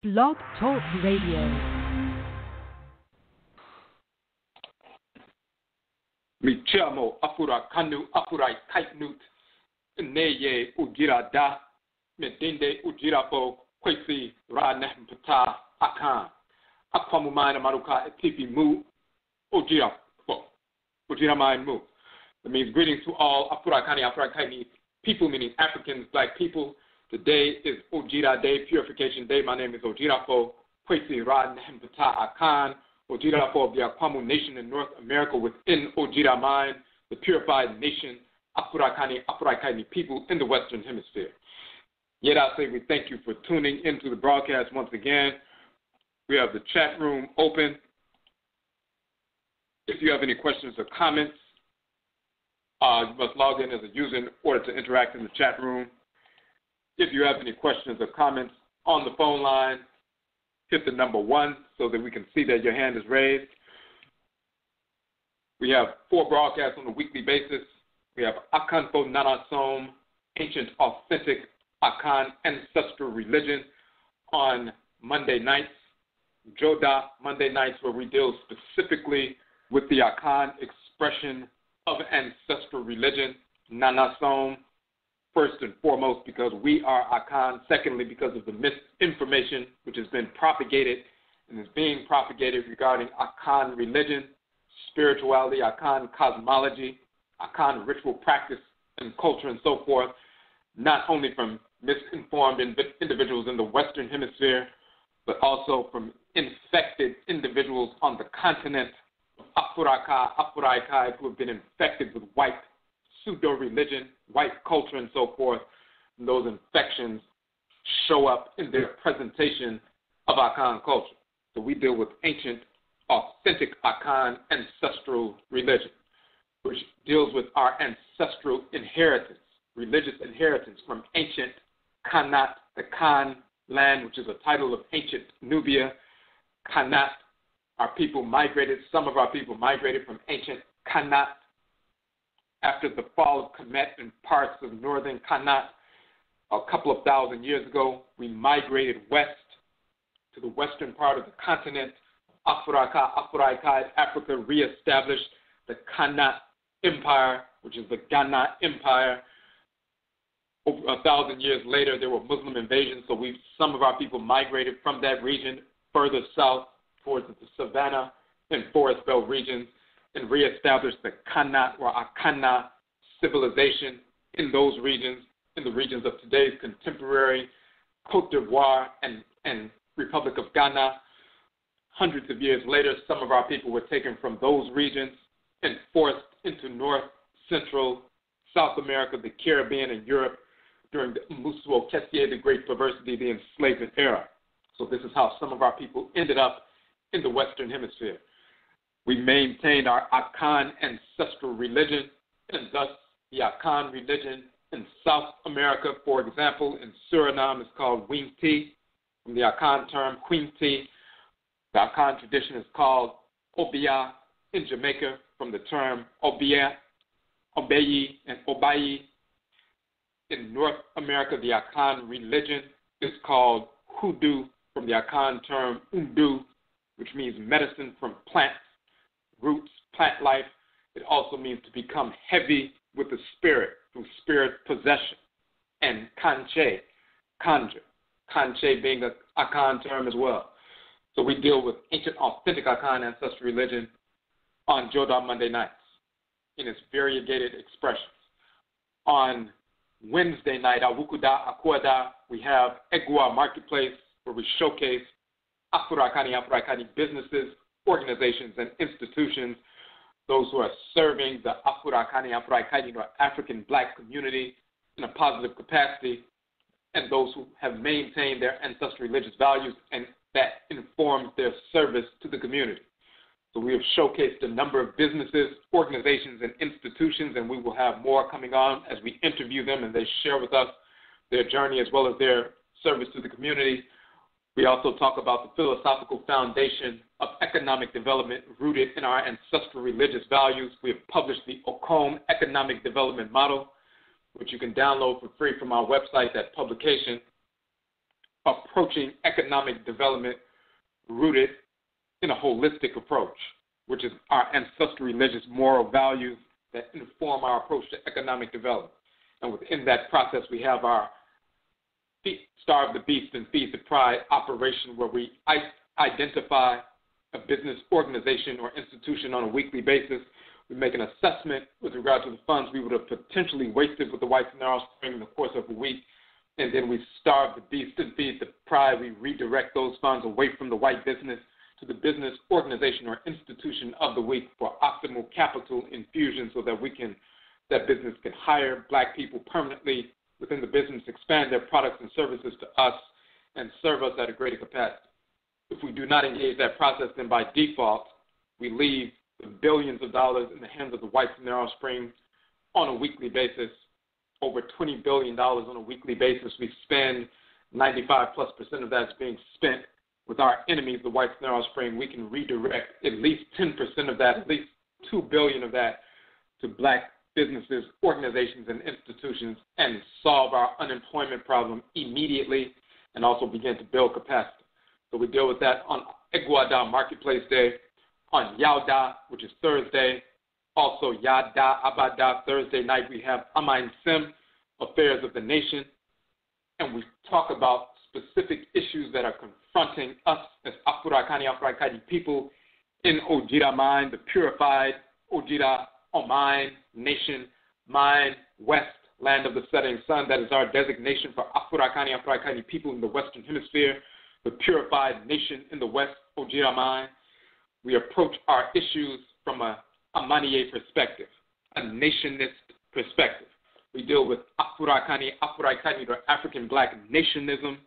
Blog Talk Radio. Mi chiamo Afurakani Afuraitkaitnit, neye ujira da, medinde ujira po, kwesi ra nehmpata akan, akwamumana maruka etipi mu, ujira po, ujira main mu. That means greetings to all Afurakani Afuraitkaitnit people, meaning Africans, black people. Today is Ojira Day, Purification Day. My name is Ojirafo Kwesi Ra Nehempata Akan, Ojirafo of the Akwamu Nation in North America within Ojira Mind, the purified nation, Afurakani, Afuraitkaitnit people in the Western Hemisphere. Yet I say we thank you for tuning into the broadcast once again. We have the chat room open. If you have any questions or comments, you must log in as a user in order to interact in the chat room. If you have any questions or comments on the phone line, hit the number 1 so that we can see that your hand is raised. We have 4 broadcasts on a weekly basis. We have Akanfo Nanasom, Ancient Authentic Akan Ancestral Religion on Monday nights. Joda Monday nights, where we deal specifically with the Akan expression of ancestral religion, Nanasom. First and foremost, because we are Akan. Secondly, because of the misinformation which has been propagated and is being propagated regarding Akan religion, spirituality, Akan cosmology, Akan ritual practice and culture and so forth, not only from misinformed individuals in the Western Hemisphere, but also from infected individuals on the continent of Afuraikai, who have been infected with white pseudo-religion, white culture, and so forth. And those infections show up in their presentation of Akan culture. So we deal with ancient, authentic Akan ancestral religion, which deals with our ancestral inheritance, religious inheritance from ancient Kanat, the Kan land, which is a title of ancient Nubia. Kanat, our people migrated, some of our people migrated from ancient Kanat. After the fall of Kemet and parts of northern Kanat a couple of thousand years ago, we migrated west to the western part of the continent. Afuraikai, Africa reestablished the Kanat Empire, which is the Ghana Empire. Over 1,000 years later, there were Muslim invasions, so some of our people migrated from that region further south towards the Savannah and Forest Belt regions, and reestablished the Kanat or Akana civilization in those regions, in the regions of today's contemporary Cote d'Ivoire and Republic of Ghana. Hundreds of years later, some of our people were taken from those regions and forced into North, Central, South America, the Caribbean, and Europe during the Musuo Kessier, the Great Perversity, the enslavement era. So this is how some of our people ended up in the Western Hemisphere. We maintained our Akan ancestral religion, and thus the Akan religion in South America, for example, in Suriname is called Wingti, from the Akan term Quinti. The Akan tradition is called Obia in Jamaica, from the term Obia, Obeyi, and Obayi. In North America, the Akan religion is called Hoodoo, from the Akan term Undu, which means medicine from plants, roots, plant life. It also means to become heavy with the spirit, through spirit possession. And Kanche, conjure. Kanche being an Akan term as well. So we deal with ancient, authentic Akan ancestral religion on Joda Monday nights in its variegated expressions. On Wednesday night, Awukuda, Akwada, we have Egua Marketplace, where we showcase Afuraitkaitnit businesses, organizations, and institutions, those who are serving the Afuraitkaitnit or African black community in a positive capacity, and those who have maintained their ancestral religious values and that informs their service to the community. So we have showcased a number of businesses, organizations, and institutions, and we will have more coming on as we interview them and they share with us their journey as well as their service to the community. We also talk about the philosophical foundation of economic development rooted in our ancestral religious values. We have published the Okom Economic Development Model, which you can download for free from our website, that publication. approaching economic development rooted in a holistic approach, which is our ancestral religious moral values that inform our approach to economic development. And within that process, we have our Starve the Beast and Feed the Pride operation, where we identify a business organization or institution on a weekly basis. We make an assessment with regard to the funds we would have potentially wasted with the whites and their offspring in the course of a week, and then we starve the beast and feed the pride. We redirect those funds away from the white business to the business organization or institution of the week for optimal capital infusion, so that that business can hire black people permanently within the business, expand their products and services to us, and serve us at a greater capacity. If we do not engage that process, then by default, we leave the billions of dollars in the hands of the whites and their offspring on a weekly basis. Over $20 billion on a weekly basis. We spend 95+% of that is being spent with our enemies, the whites and their offspring. We can redirect at least 10% of that, at least $2 billion of that, to black businesses, organizations, and institutions, and solve our unemployment problem immediately, and also begin to build capacity. So we deal with that on Eguada Marketplace Day, on Yauda, which is Thursday. Also, Yada Abada, Thursday night, we have Amain Sim, Affairs of the Nation, and we talk about specific issues that are confronting us as Afurakani, Afuraitkaitnit people in ODWIRA mind, the purified ODWIRA Omain nation, mine, west, land of the setting sun. That is our designation for Afurakani, Afuraitkaitnit people in the Western Hemisphere, the purified nation in the west, ODWIRA mind. We approach our issues from a Amaniye perspective, a nationist perspective. We deal with Afurakani, Afuraitkaitnit, or African black nationism,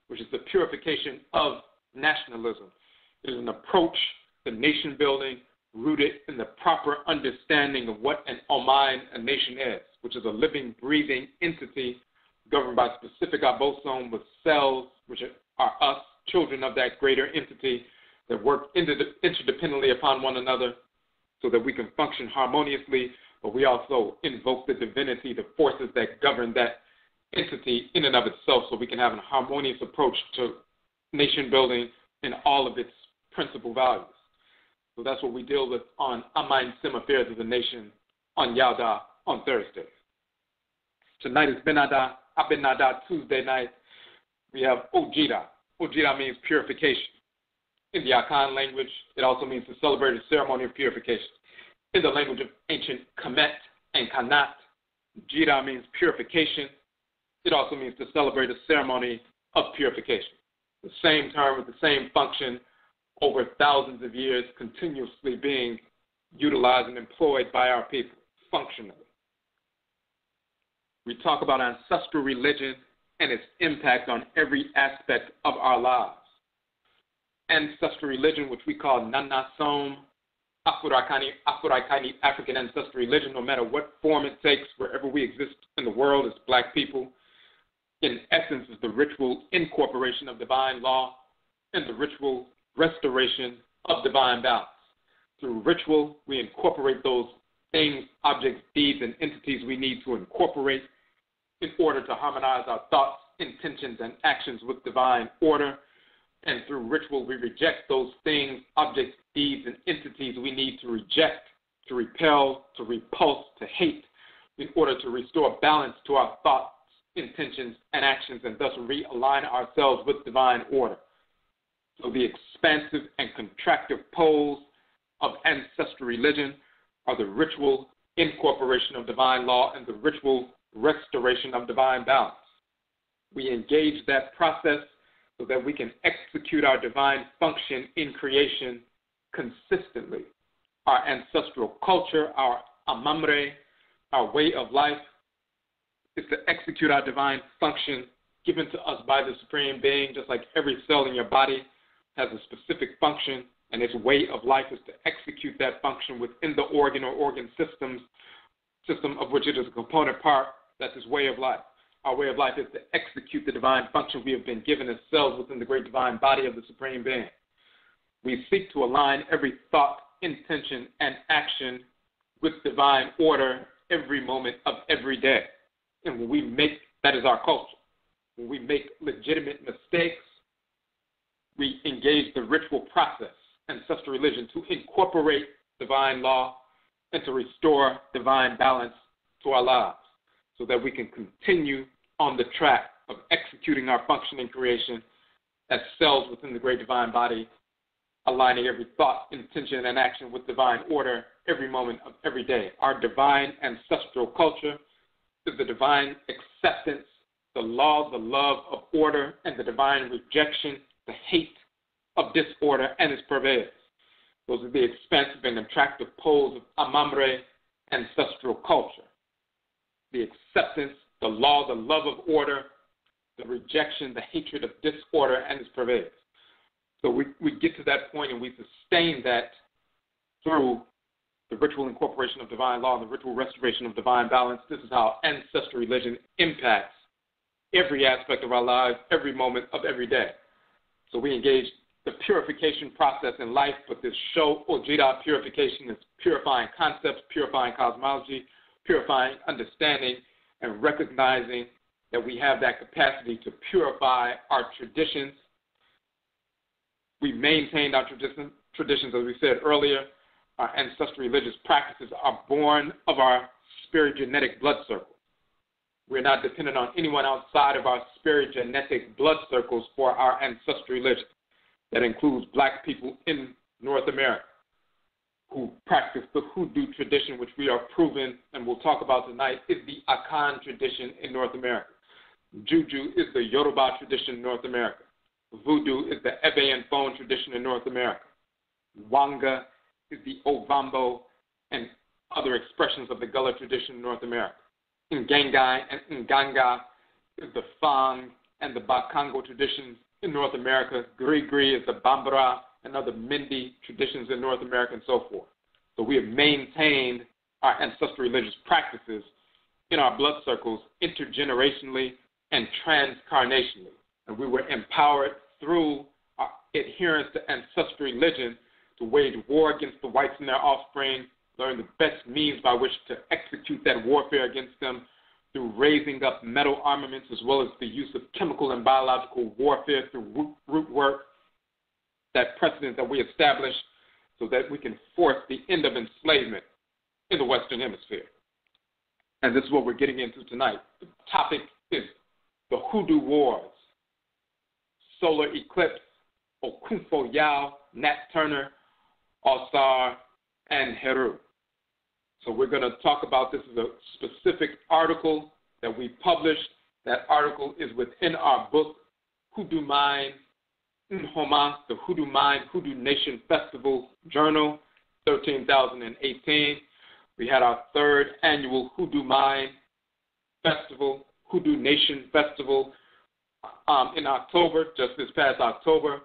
which is the purification of nationalism. It is an approach to nation building rooted in the proper understanding of what an Omain, a nation is, which is a living, breathing entity governed by specific abosom with cells, which are us, children of that greater entity, that work interdependently upon one another, so that we can function harmoniously, but we also invoke the divinity, the forces that govern that entity in and of itself, so we can have a harmonious approach to nation building and all of its principal values. So that's what we deal with on Amain Sim, Affairs of the Nation, on Yauda on Thursday. Tonight is Benada, Abenada, Tuesday night. We have Ojira. Ojira means purification. In the Akan language, it also means to celebrate a ceremony of purification. In the language of ancient Kemet and Kanat, Jira means purification. It also means to celebrate a ceremony of purification. The same term with the same function over thousands of years, continuously being utilized and employed by our people functionally. We talk about ancestral religion and its impact on every aspect of our lives. Ancestral religion, which we call Nana Som, Afurakani, Afuraitkaitnit, African ancestral religion, no matter what form it takes, wherever we exist in the world as black people, in essence is the ritual incorporation of divine law and the ritual restoration of divine balance. Through ritual, we incorporate those things, objects, deeds, and entities we need to incorporate in order to harmonize our thoughts, intentions, and actions with divine order. And through ritual, we reject those things, objects, deeds, and entities we need to reject, to repel, to repulse, to hate, in order to restore balance to our thoughts, intentions, and actions, and thus realign ourselves with divine order. So the expansive and contractive poles of ancestral religion are the ritual incorporation of divine law and the ritual restoration of divine balance. We engage that process so that we can execute our divine function in creation consistently. Our ancestral culture, our amamre, our way of life, is to execute our divine function given to us by the Supreme Being, just like every cell in your body has a specific function, and its way of life is to execute that function within the organ or organ system of which it is a component part. That's its way of life. Our way of life is to execute the divine function we have been given as cells within the great divine body of the Supreme Being. We seek to align every thought, intention, and action with divine order every moment of every day. And when we make, that is our culture. when we make legitimate mistakes, we engage the ritual process, ancestral religion, to incorporate divine law and to restore divine balance to our lives so that we can continue on the track of executing our functioning creation as cells within the great divine body, aligning every thought, intention, and action with divine order every moment of every day. Our divine ancestral culture is the divine acceptance, the law, the love of order, and the divine rejection, the hate of disorder and its purveyors. Those are the expansive and attractive poles of Amamre ancestral culture. The acceptance, the law, the love of order, the rejection, the hatred of disorder and its purveyors. So we get to that point and we sustain that through the ritual incorporation of divine law, the ritual restoration of divine balance. This is how ancestral religion impacts every aspect of our lives, every moment of every day. So we engage the purification process in life, but this show, ODWIRA purification, is purifying concepts, purifying cosmology, purifying understanding, and recognizing that we have that capacity to purify our traditions. We maintained our traditions, as we said earlier. Our ancestral religious practices are born of our spirit genetic blood circle. We're not dependent on anyone outside of our spirit genetic blood circles for our ancestral religion. That includes black people in North America who practice the Hoodoo tradition, which we are proven and we'll talk about tonight, is the Akan tradition in North America. Juju is the Yoruba tradition in North America. Voodoo is the Ebe and Phone tradition in North America. Wanga is the Ovambo and other expressions of the Gullah tradition in North America. Ngangai and Nganga is the Fang and the Bakongo traditions in North America. Gri-Gri is the Bambara and other Mindi traditions in North America, and so forth. So we have maintained our ancestral religious practices in our blood circles intergenerationally and transcarnationally. And we were empowered through our adherence to ancestral religion to wage war against the whites and their offspring, learn the best means by which to execute that warfare against them through raising up metal armaments, as well as the use of chemical and biological warfare through root work, that precedent that we established so that we can force the end of enslavement in the Western Hemisphere. And this is what we're getting into tonight. The topic is the Hoodoo Wars, solar eclipse, Okofo Yaw, Nat Turner, Ausar and Heru. So we're going to talk about this as a specific article that we published. That article is within our book, Hoodoo Mind Nhoma, the Hoodoo Mind, Hoodoo Nation Festival Journal, 13,018. We had our third annual Hoodoo Mind Festival, Hoodoo Nation Festival in October, just this past October.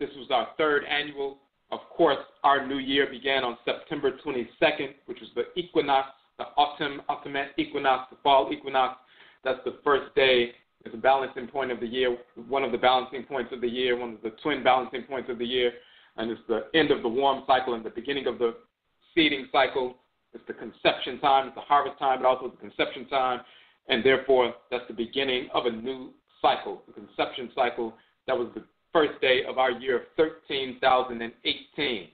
This was our third annual. Of course, our new year began on September 22nd, which was the equinox, the autumn equinox, the fall equinox. That's the first day. It's a balancing point of the year, one of the balancing points of the year, one of the twin balancing points of the year. And it's the end of the warm cycle and the beginning of the seeding cycle. It's the conception time, it's the harvest time, but also the conception time. And therefore, that's the beginning of a new cycle, the conception cycle. That was the first day of our year of 13,018.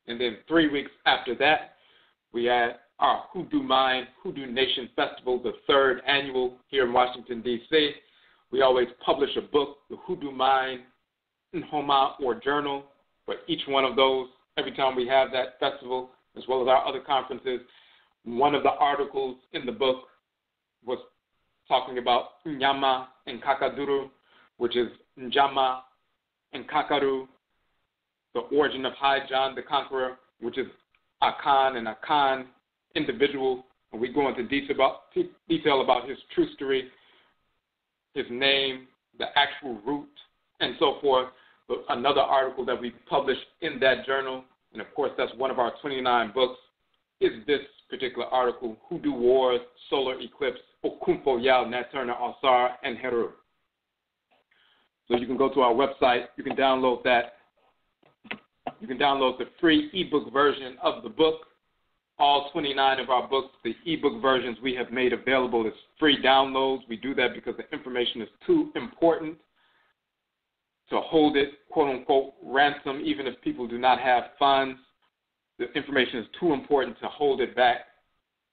And then 3 weeks after that, we had our Hoodoo Mind, Hoodoo Nation Festival, the third annual here in Washington, D.C. We always publish a book, the Hoodoo Mind Nhoma or journal, for each one of those every time we have that festival, as well as our other conferences. One of the articles in the book was talking about Nyama and Kakaduru, which is Njama and Kakaru, the origin of High John the Conqueror, which is Akan and Akan individual. And we go into detail about his trustory, his name, the actual root, and so forth. But another article that we published in that journal, and of course that's one of our 29 books, is this particular article, Hoodoo Wars, Solar Eclipse, Okofo Yaw, Nat Turner, Ausar and Heru. So you can go to our website. You can download that. You can download the free ebook version of the book. all 29 of our books, the ebook versions we have made available as free downloads. We do that because the information is too important to hold it, quote-unquote, ransom, even if people do not have funds. The information is too important to hold it back,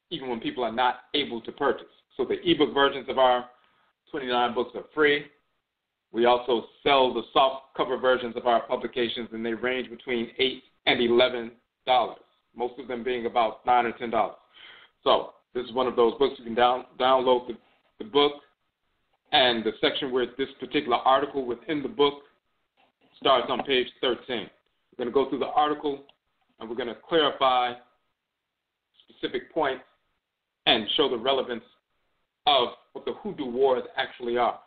even when people are not able to purchase. So the ebook versions of our 29 books are free. We also sell the soft cover versions of our publications, and they range between $8 and $11, most of them being about $9 or $10. So this is one of those books. You can download the book, and the section where this particular article within the book starts on page 13. We're going to go through the article, and we're going to clarify specific points and show the relevance of what the Hoodoo Wars actually are.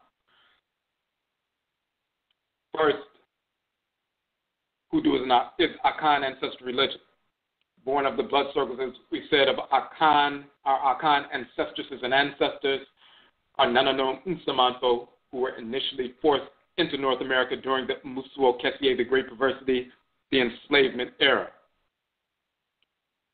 First, Hoodoo is Akan ancestral religion. Born of the blood circles, as we said, of Akan, our Akan ancestresses and ancestors are Nanano Nsamanto, who were initially forced into North America during the Musuo Kesie, the Great Perversity, the enslavement era.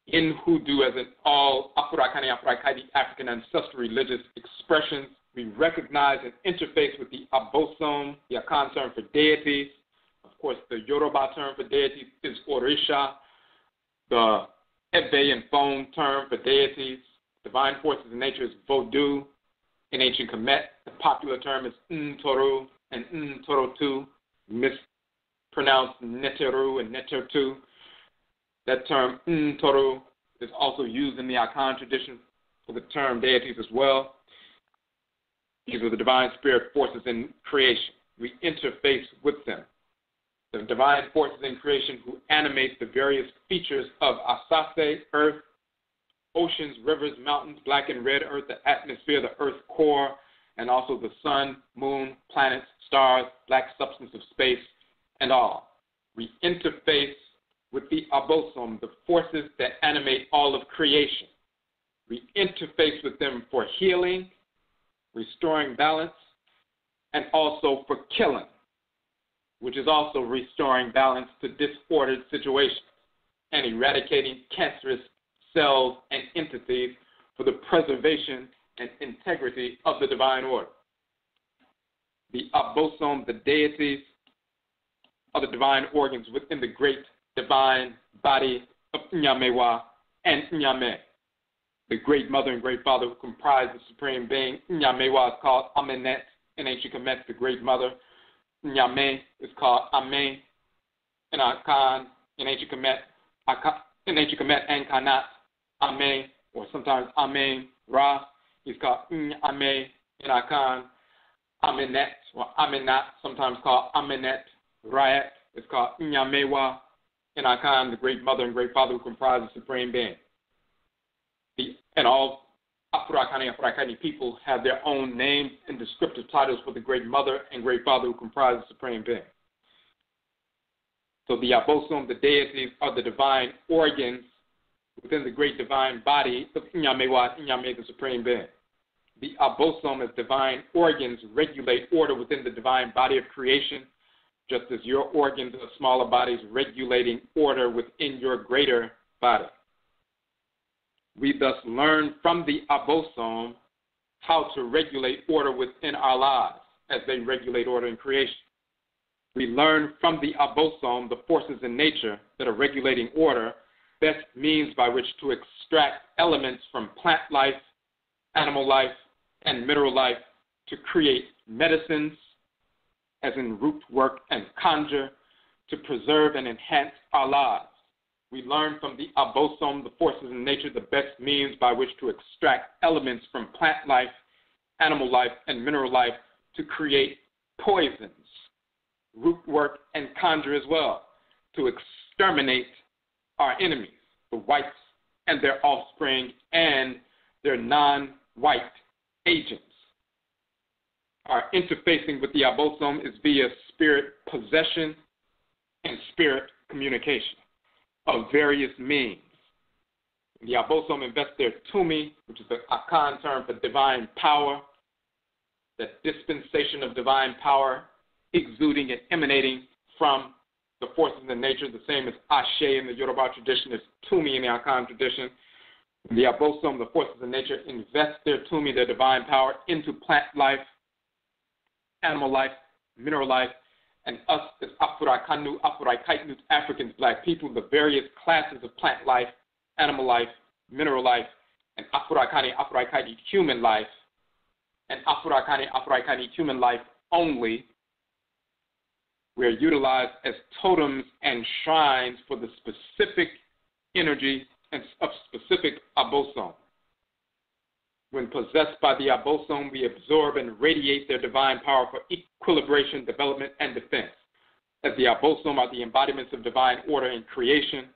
In Hoodoo, as in all Afurakani, Afuraitkaitnit African ancestral religious expressions, we recognize and interface with the Abosom, the Akan term for deities. Of course, the Yoruba term for deities is Orisha. The Ebe and Fon term for deities, divine forces in nature, is Vodou. In ancient Kemet, the popular term is Ntoru and Ntorotu, mispronounced Neteru and Netertu. That term Ntoru is also used in the Akan tradition for the term deities as well. These are the divine spirit forces in creation. We interface with them. The divine forces in creation who animate the various features of Asase, earth, oceans, rivers, mountains, black and red earth, the atmosphere, the earth core, and also the sun, moon, planets, stars, black substance of space, and all. We interface with the Abosom, the forces that animate all of creation. We interface with them for healing, restoring balance, and also for killing, which is also restoring balance to disordered situations and eradicating cancerous cells and entities for the preservation and integrity of the divine order. The Abosom, the deities, are the divine organs within the great divine body of Nyamewa and Nyame. The great mother and great father who comprise the supreme being. Nyamewa is called Amenet in ancient Kemet, the great mother. Nyame is called Ame in Akan, in ancient Kemet, and Kanat, Ame, or sometimes Ame Ra. He's called Ame in Akan. Amenet, or Amenat, sometimes called Amenet. Raet is called Nyamewa in Akan, the great mother and great father who comprise the supreme being. And all Afurakani, Afuraitkaitnit people have their own names and descriptive titles for the great mother and great father who comprise the supreme being. So the Abosom, the deities, are the divine organs within the great divine body of Nyamewa, Nyame, the supreme being. The Abosom as divine organs regulate order within the divine body of creation, just as your organs are smaller bodies regulating order within your greater body. We thus learn from the Abosom how to regulate order within our lives as they regulate order in creation. We learn from the Abosom the forces in nature that are regulating order, best means by which to extract elements from plant life, animal life, and mineral life to create medicines, as in root work and conjure, to preserve and enhance our lives. We learn from the Abosom, the forces in nature, the best means by which to extract elements from plant life, animal life, and mineral life to create poisons, root work, and conjure as well, to exterminate our enemies, the whites and their offspring and their non-white agents. Our interfacing with the Abosom is via spirit possession and spirit communication of various means. The Abosom invest their Tumi, which is the Akan term for divine power, that dispensation of divine power exuding and emanating from the forces in nature, the same as Ashe in the Yoruba tradition, as Tumi in the Akan tradition. In the Abosom, the forces of nature invest their tumi, their divine power, into plant life, animal life, mineral life, and us as Afurakani, Afuraitkaitnit, Africans, black people, the various classes of plant life, animal life, mineral life, and Afurakani, Afuraitkaitnit, human life, and Afurakani, Afuraitkaitnit, human life only, we are utilized as totems and shrines for the specific energy of specific Abosom. When possessed by the Abosom, we absorb and radiate their divine power for equilibration, development, and defense. As the Abosom are the embodiments of divine order and creation,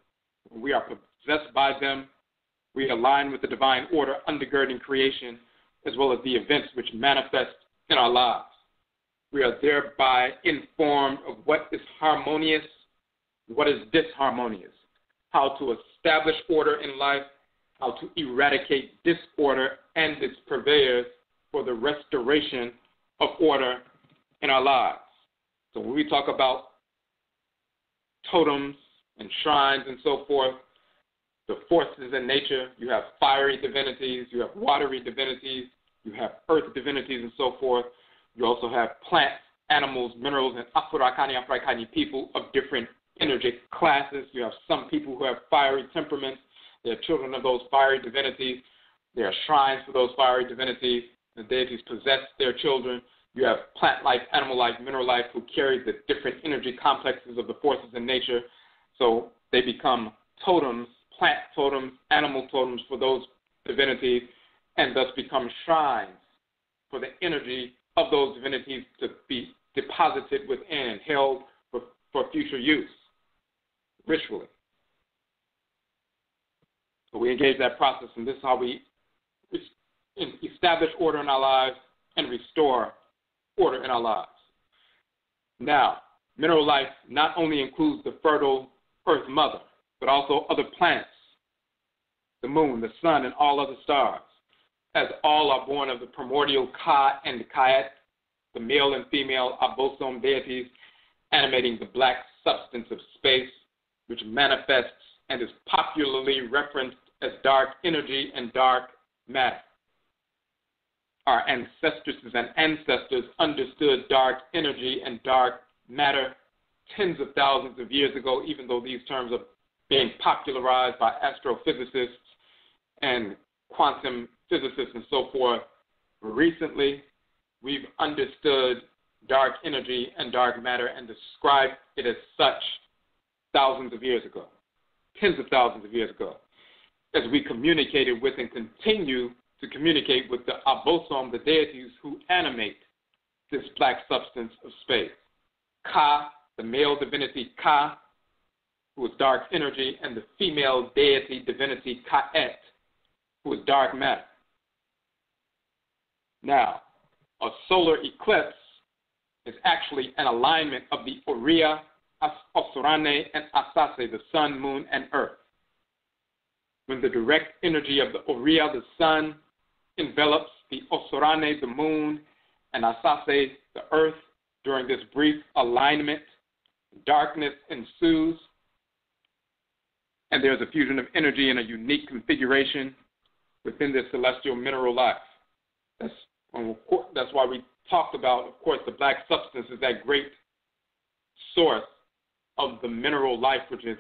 when we are possessed by them, we align with the divine order undergirding creation, as well as the events which manifest in our lives. We are thereby informed of what is harmonious, what is disharmonious, how to establish order in life, how to eradicate disorder and its purveyors for the restoration of order in our lives. So when we talk about totems and shrines and so forth, the forces in nature, you have fiery divinities, you have watery divinities, you have earth divinities and so forth. You also have plants, animals, minerals, and Afurakani people of different energetic classes. You have some people who have fiery temperaments. They're children of those fiery divinities. There are shrines for those fiery divinities. The deities possess their children. You have plant life, animal life, mineral life who carry the different energy complexes of the forces in nature. So they become totems, plant totems, animal totems for those divinities, and thus become shrines for the energy of those divinities to be deposited within and held for future use, ritually. So we engage that process, and this is how we establish order in our lives and restore order in our lives. Now, mineral life not only includes the fertile earth mother, but also other planets, the moon, the sun, and all other stars, as all are born of the primordial Ka and Kayet, the male and female Abosom deities animating the black substance of space, which manifests and is popularly referenced as dark energy and dark matter. Our ancestresses and ancestors understood dark energy and dark matter tens of thousands of years ago, even though these terms are being popularized by astrophysicists and quantum physicists and so forth. Recently, we've understood dark energy and dark matter and described it as such thousands of years ago, tens of thousands of years ago, as we communicated with and continue to communicate with the Abosom, the deities who animate this black substance of space. Ka, the male divinity Ka, who is dark energy, and the female deity divinity Ka'et, who is dark matter. Now, a solar eclipse is actually an alignment of the ODWIRA, Osorane, and Asase, the sun, moon, and earth. When the direct energy of the ODWIRA, the sun, envelops the Osorane, the moon, and Asase, the earth, during this brief alignment, darkness ensues, and there's a fusion of energy in a unique configuration within this celestial mineral life. That's why we talked about, of course, the black substance is that great source of the mineral life, which is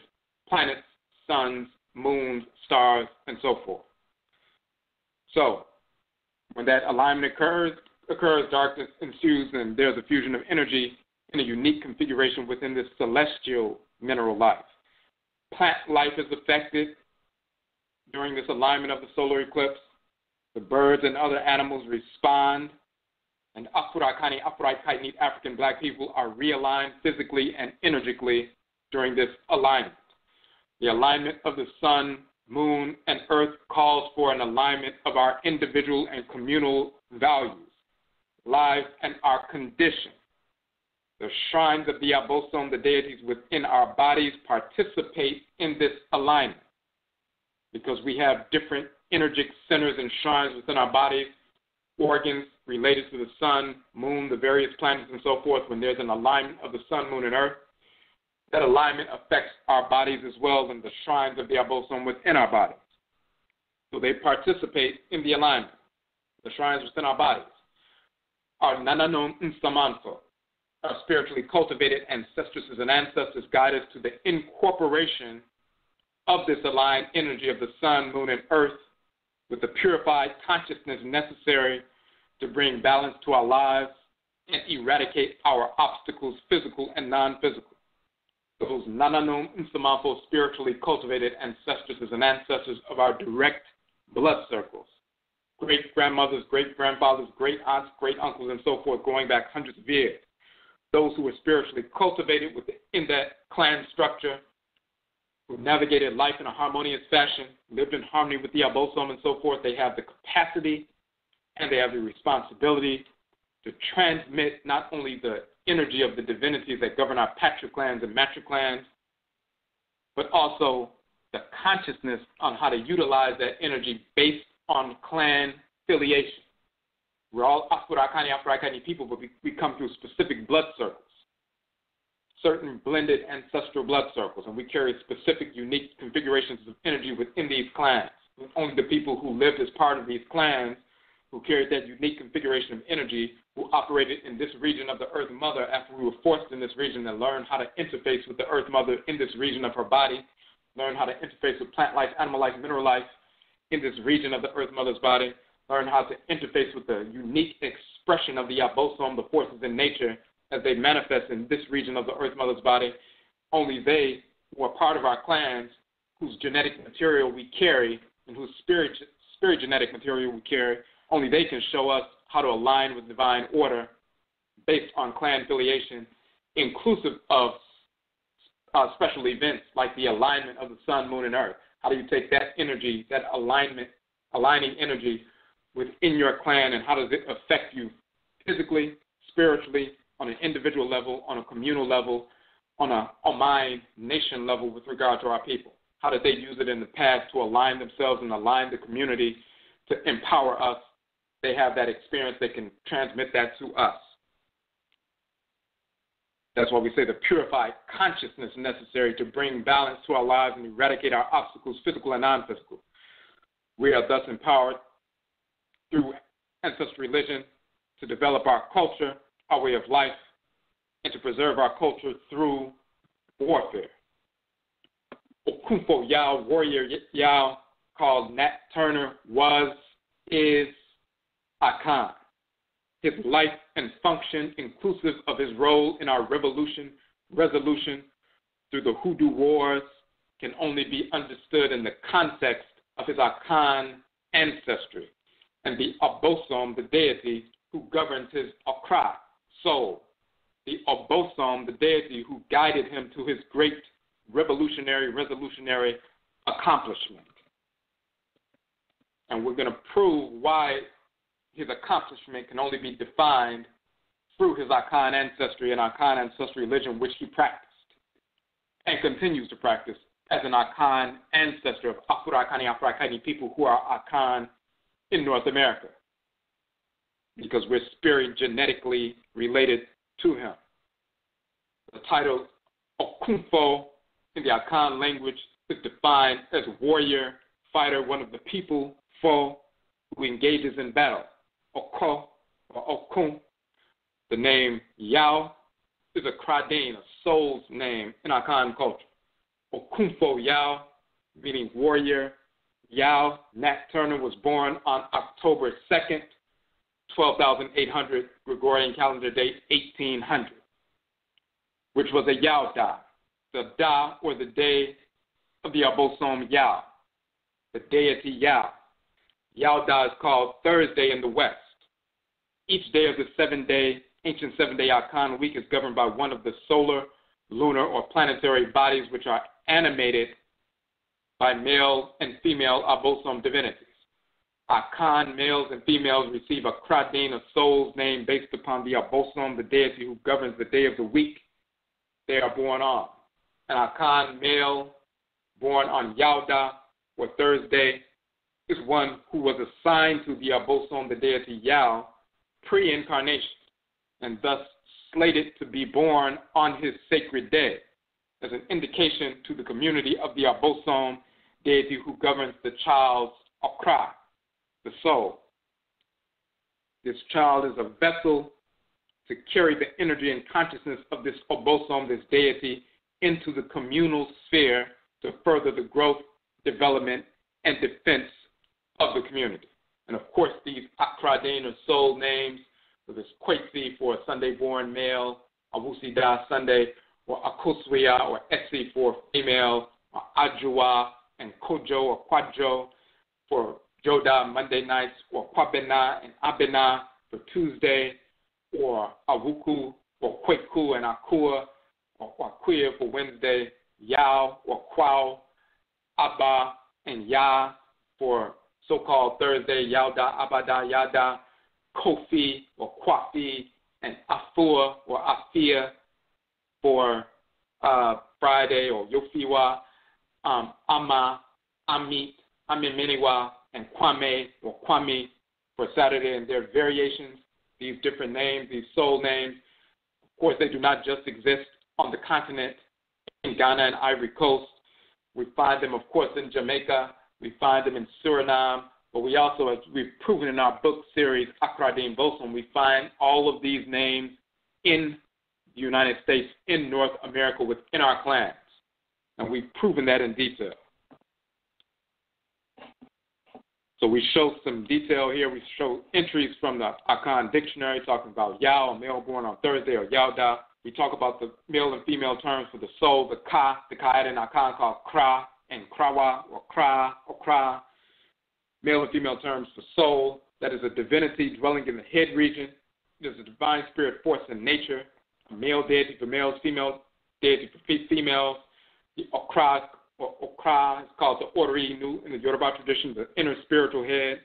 planets, suns, moons, stars, and so forth. So, when that alignment occurs, darkness ensues, and there's a fusion of energy in a unique configuration within this celestial mineral life. Plant life is affected during this alignment of the solar eclipse. The birds and other animals respond, and Afurakani, Afuraitkaitnit, African black people are realigned physically and energetically during this alignment. The alignment of the sun, moon, and earth calls for an alignment of our individual and communal values, lives, and our condition. The shrines of the Abosom, the deities within our bodies, participate in this alignment because we have different energetic centers and shrines within our bodies, organs related to the sun, moon, the various planets, and so forth. When there's an alignment of the sun, moon, and earth, that alignment affects our bodies as well and the shrines of the Abosom within our bodies. So they participate in the alignment. The shrines within our bodies are Nananom Nsamanso, our spiritually cultivated ancestresses and ancestors guide us to the incorporation of this aligned energy of the sun, moon, and earth with the purified consciousness necessary to bring balance to our lives and eradicate our obstacles, physical and non-physical. Those Nananom Nsamanso spiritually cultivated ancestresses and ancestors of our direct blood circles, great-grandmothers, great-grandfathers, great-aunts, great-uncles, and so forth, going back hundreds of years. Those who were spiritually cultivated within that clan structure, who navigated life in a harmonious fashion, lived in harmony with the Abosom and so forth, they have the capacity and they have the responsibility to transmit not only the energy of the divinities that govern our patriclans and matriclans, but also the consciousness on how to utilize that energy based on clan affiliation. We're all Afuraitkaitnit people, but we come through specific blood circles, certain blended ancestral blood circles, and we carry specific, unique configurations of energy within these clans. Only the people who lived as part of these clans, who carried that unique configuration of energy, who operated in this region of the Earth Mother after we were forced in this region and learned how to interface with the Earth Mother in this region of her body, learn how to interface with plant life, animal life, mineral life in this region of the Earth Mother's body, learn how to interface with the unique expression of the Abosom, the forces in nature, as they manifest in this region of the Earth Mother's body. Only they who are part of our clans, whose genetic material we carry and whose spirit genetic material we carry, only they can show us how to align with divine order based on clan affiliation, inclusive of special events like the alignment of the sun, moon, and earth. How do you take that energy, that aligning energy within your clan, and how does it affect you physically, spiritually, on an individual level, on a communal level, on a mind, nation level with regard to our people? How did they use it in the past to align themselves and align the community to empower us? They have that experience. They can transmit that to us. That's why we say the purified consciousness necessary to bring balance to our lives and eradicate our obstacles, physical and non-physical. We are thus empowered through ancestral religion to develop our culture, our way of life, and to preserve our culture through warfare. Okofo Yaw, warrior Yaw, called Nat Turner, was, is, Akan. His life and function, inclusive of his role in our resolution through the Hoodoo Wars, can only be understood in the context of his Akan ancestry and the Abosom, the deity who governs his Akra, soul. The Abosom, the deity who guided him to his great revolutionary accomplishment. And we're going to prove why his accomplishment can only be defined through his Akan ancestry and Akan ancestral religion, which he practiced and continues to practice as an Akan ancestor of Afuraitkaitnit people who are Akan in North America, because we're spirit genetically related to him. The title Okofo in the Akan language is defined as warrior, fighter, one of the people, foe, who engages in battle. Oko or Okun. The name Yaw is a Kradin, a soul's name in Akan culture. Okofo Yaw, meaning warrior. Yaw, Nat Turner, was born on October 2nd, 12,800, Gregorian calendar date 1800, which was a Yaw Da, the Da, or the day of the Abosom Yaw, the deity Yaw. Yaw Da is called Thursday in the West. Each day of the ancient seven-day Akan week is governed by one of the solar, lunar, or planetary bodies which are animated by male and female Abosom divinities. Akan males and females receive a Kradin, a soul's name based upon the Abosom, the deity who governs the day of the week they are born on. An Akan male born on Yaw Da, or Thursday, is one who was assigned to the Abosom, the deity Yaw, pre-incarnation, and thus slated to be born on his sacred day, as an indication to the community of the Abosom, deity who governs the child's Okra, the soul. This child is a vessel to carry the energy and consciousness of this obosom, this deity, into the communal sphere to further the growth, development, and defense of the community. And of course, these Akradin or soul names, so this Kwesi for a Sunday-born male, Awusida Sunday, or Akofo Yaw or Esi for female, or Ajuwa and Kojo or Kwajo for Joda Monday nights, or Kwabena and Abena for Tuesday, or Awuku or Kweku and Akua, or Kwakuya for Wednesday, Yao or Kwao, Abba and Ya for so-called Thursday, Yauda, Abada, Yada, Kofi or Kwafi, and Afua or Afia for Friday, or Yofiwa, Ama, Amit, Amiminiwa, and Kwame or Kwame for Saturday, and their variations, these different names, these soul names. Of course, they do not just exist on the continent, in Ghana and Ivory Coast. We find them, of course, in Jamaica. We find them in Suriname. But we also, as we've proven in our book series, Akradin Bosom, we find all of these names in the United States, in North America, within our clans. And we've proven that in detail. So we show some detail here. We show entries from the Akan dictionary talking about Yao, a male born on Thursday, or Yauda. We talk about the male and female terms for the soul, the Ka in Akan called Kra and Krawa or Kra or Kra. Male and female terms for soul, that is a divinity dwelling in the head region. It is a divine spirit force in nature, a male deity for males, female deity for females. The Okra or Okra is called the Ori Nu in the Yoruba tradition, the inner spiritual head.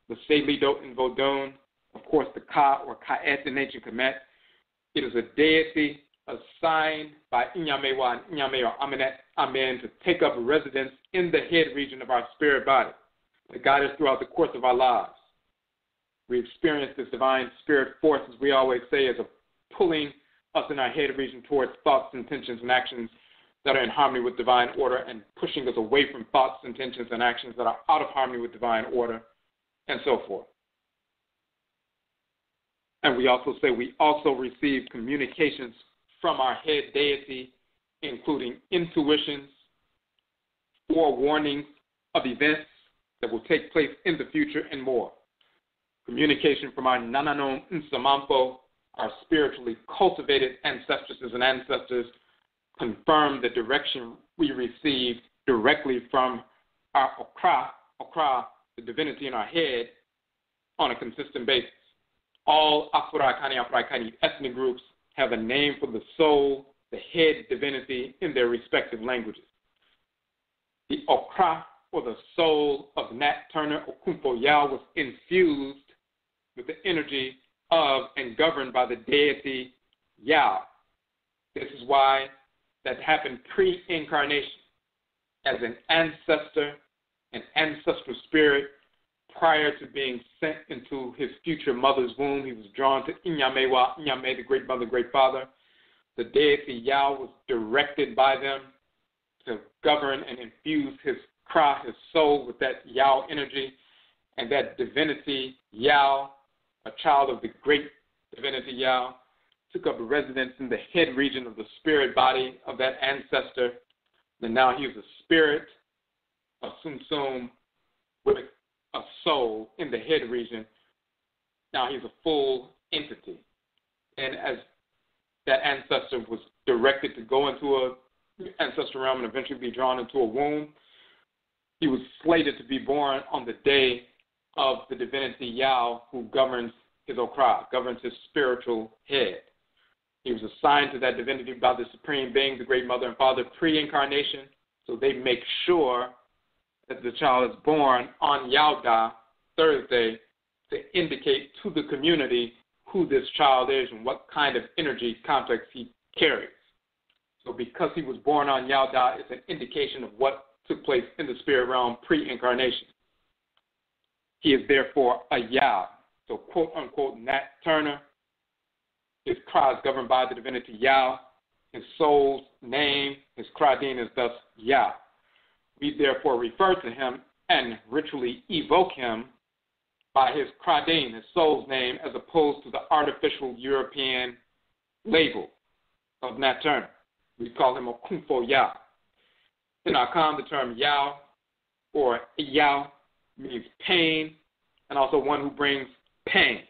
The Selido in Vodun, of course, the Ka or Kaet in ancient Kemet. It is a deity assigned by Inyamewa and Inyame or Amenet Amen to take up residence in the head region of our spirit body, to guide us throughout the course of our lives. We experience this divine spirit force, as we always say, as a pulling us in our head region towards thoughts, intentions, and actions that are in harmony with divine order, and pushing us away from thoughts, intentions, and actions that are out of harmony with divine order, and so forth. And we also say we also receive communications from our head deity, including intuitions, forewarnings of events that will take place in the future, and more. Communication from our Nananom Nsamampo, our spiritually cultivated ancestresses and ancestors, confirm the direction we received directly from our Okra, the divinity in our head, on a consistent basis. All Afuraitkaitnit ethnic groups have a name for the soul, the head divinity, in their respective languages. The Okra, or the soul of Nat Turner, Okofo Yaw, was infused with the energy of and governed by the deity Yaw. This is why that happened pre-incarnation. As an ancestor, an ancestral spirit, prior to being sent into his future mother's womb, he was drawn to Inyamewa, Inyame, the great mother, great father. The deity Yaw was directed by them to govern and infuse his Kra, his soul, with that Yaw energy, and that divinity Yaw, a child of the great divinity Yaw, took up residence in the head region of the spirit body of that ancestor. And now he is a spirit, a Sumsum, with a soul in the head region. Now he's a full entity. And as that ancestor was directed to go into a ancestral realm and eventually be drawn into a womb, he was slated to be born on the day of the divinity Yaw, who governs his Okra, governs his spiritual head. He was assigned to that divinity by the Supreme Being, the Great Mother and Father, pre-incarnation, so they make sure that the child is born on Yauda, Thursday, to indicate to the community who this child is and what kind of energy complex he carries. So because he was born on Yauda, it's an indication of what took place in the spirit realm pre-incarnation. He is therefore a Yaw. So, quote-unquote, Nat Turner, his Kra is governed by the divinity Yaw. His soul's name, his Kradin, is thus Yaw. We therefore refer to him and ritually evoke him by his Kradin, his soul's name, as opposed to the artificial European label of Nat Turner. We call him Okofo Yaw. In Akan, the term Yaw or Yaw means pain and also one who brings pain.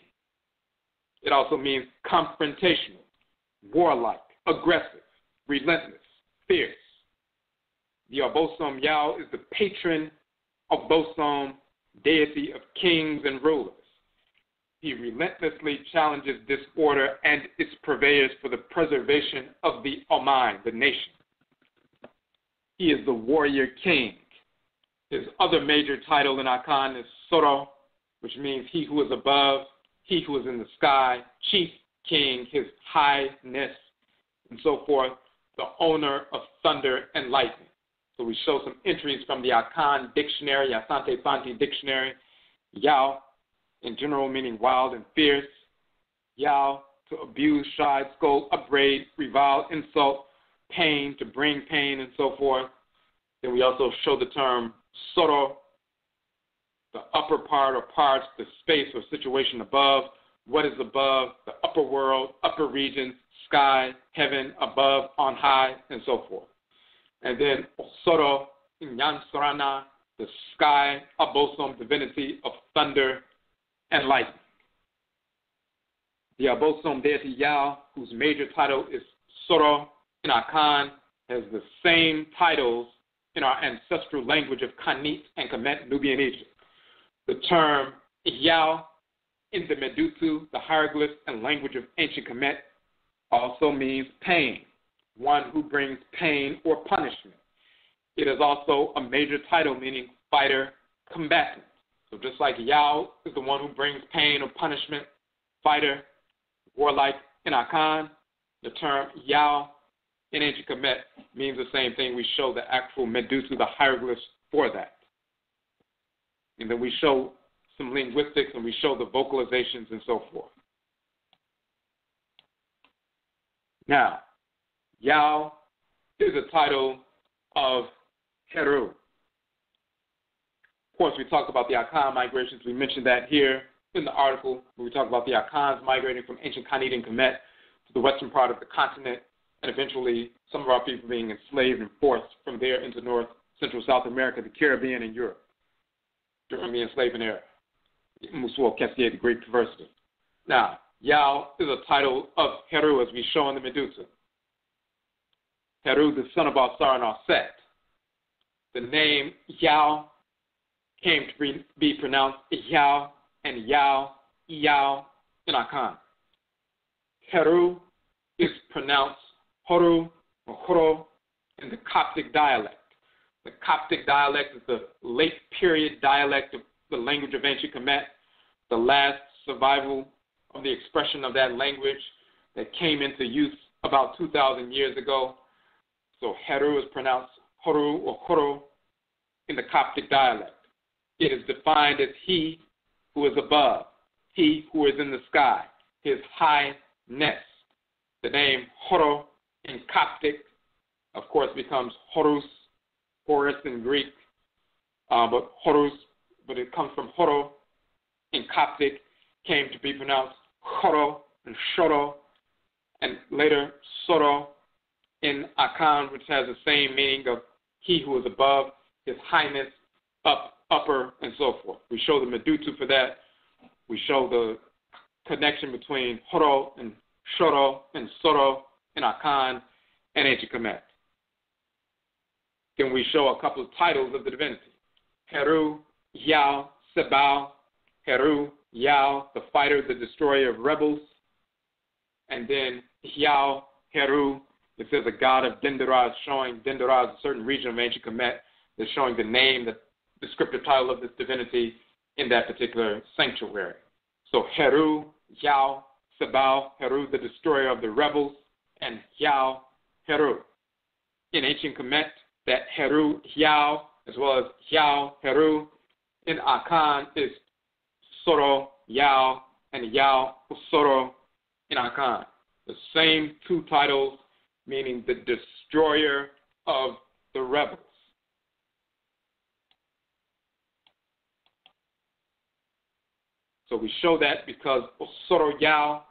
It also means confrontational, warlike, aggressive, relentless, fierce. The Abosom Yaw is the patron of Bosom, deity of kings and rulers. He relentlessly challenges disorder and its purveyors for the preservation of the Omai, the nation. He is the warrior king. His other major title in Akan is Soro, which means he who is above, he who is in the sky, chief king, his highness, and so forth, the owner of thunder and lightning. So we show some entries from the Akan dictionary, Asante Santi dictionary. Yaw, in general meaning wild and fierce. Yaw, to abuse, chide, scold, upbraid, revile, insult, pain, to bring pain, and so forth. Then we also show the term Soro, the upper part or parts, the space or situation above. What is above? The upper world, upper regions, sky, heaven, above, on high, and so forth. And then Soro, Nyansorana, the sky, Abosom, divinity of thunder and lightning. The Abosom deity Yaw, whose major title is Soro in Akan, has the same titles in our ancestral language of Kanit and Kemet, Nubian Egypt. The term Yaw in the Medutu, the hieroglyphs and language of ancient Kemet, also means pain, one who brings pain or punishment. It is also a major title meaning fighter, combatant. So just like Yaw is the one who brings pain or punishment, fighter, warlike in Akan, the term Yaw in ancient Kemet means the same thing. We show the actual Medutu, the hieroglyphs for that. And then we show some linguistics and we show the vocalizations and so forth. Now, Yaw is a title of Heru. Of course, we talked about the Akan migrations. We mentioned that here in the article where we talk about the Akans migrating from ancient Kanit and Kemet to the western part of the continent, and eventually some of our people being enslaved and forced from there into North, Central, South America, the Caribbean, and Europe during the enslavement era. Musuo Kessier, the Great Perversity. Now, Yaw is a title of Heru, as we show in the Medusa. Heru, the son of Ausar and Heru. The name Yaw came to be pronounced Yaw and Yaw in Akan. Heru is pronounced Horu or Horo in the Coptic dialect. The Coptic dialect is the late period dialect of the language of ancient Kemet, the last survival of the expression of that language that came into use about 2,000 years ago. So Heru is pronounced Horu or Horo in the Coptic dialect. It is defined as he who is above, he who is in the sky, his highness. The name Horo in Coptic, of course, becomes Horus in Greek, but it comes from Horo in Coptic, came to be pronounced Horo and Shoro, and later Soro in Akan, which has the same meaning of he who is above, his highness, upper, and so forth. We show the Medutu for that. We show the connection between Horo and Shoro and Soro in Akan and ancient Kemet. Then we show a couple of titles of the divinity. Heru, Yaw, Sebao, Heru, Yaw, the fighter, the destroyer of rebels. And then Yaw, Heru, it says a god of Dendera, showing Dendera is a certain region of ancient Kemet, that's showing the name, the descriptive title of this divinity in that particular sanctuary. So Heru, Yaw, Sebao, Heru, the destroyer of the rebels, and Yaw, Heru. In ancient Kemet, that Heru, Yaw, as well as Yaw, Heru. In Akan is Soro, Yaw, and Yaw, Soro in Akan. The same two titles, meaning the destroyer of the rebels. So we show that because Ausar Yaw,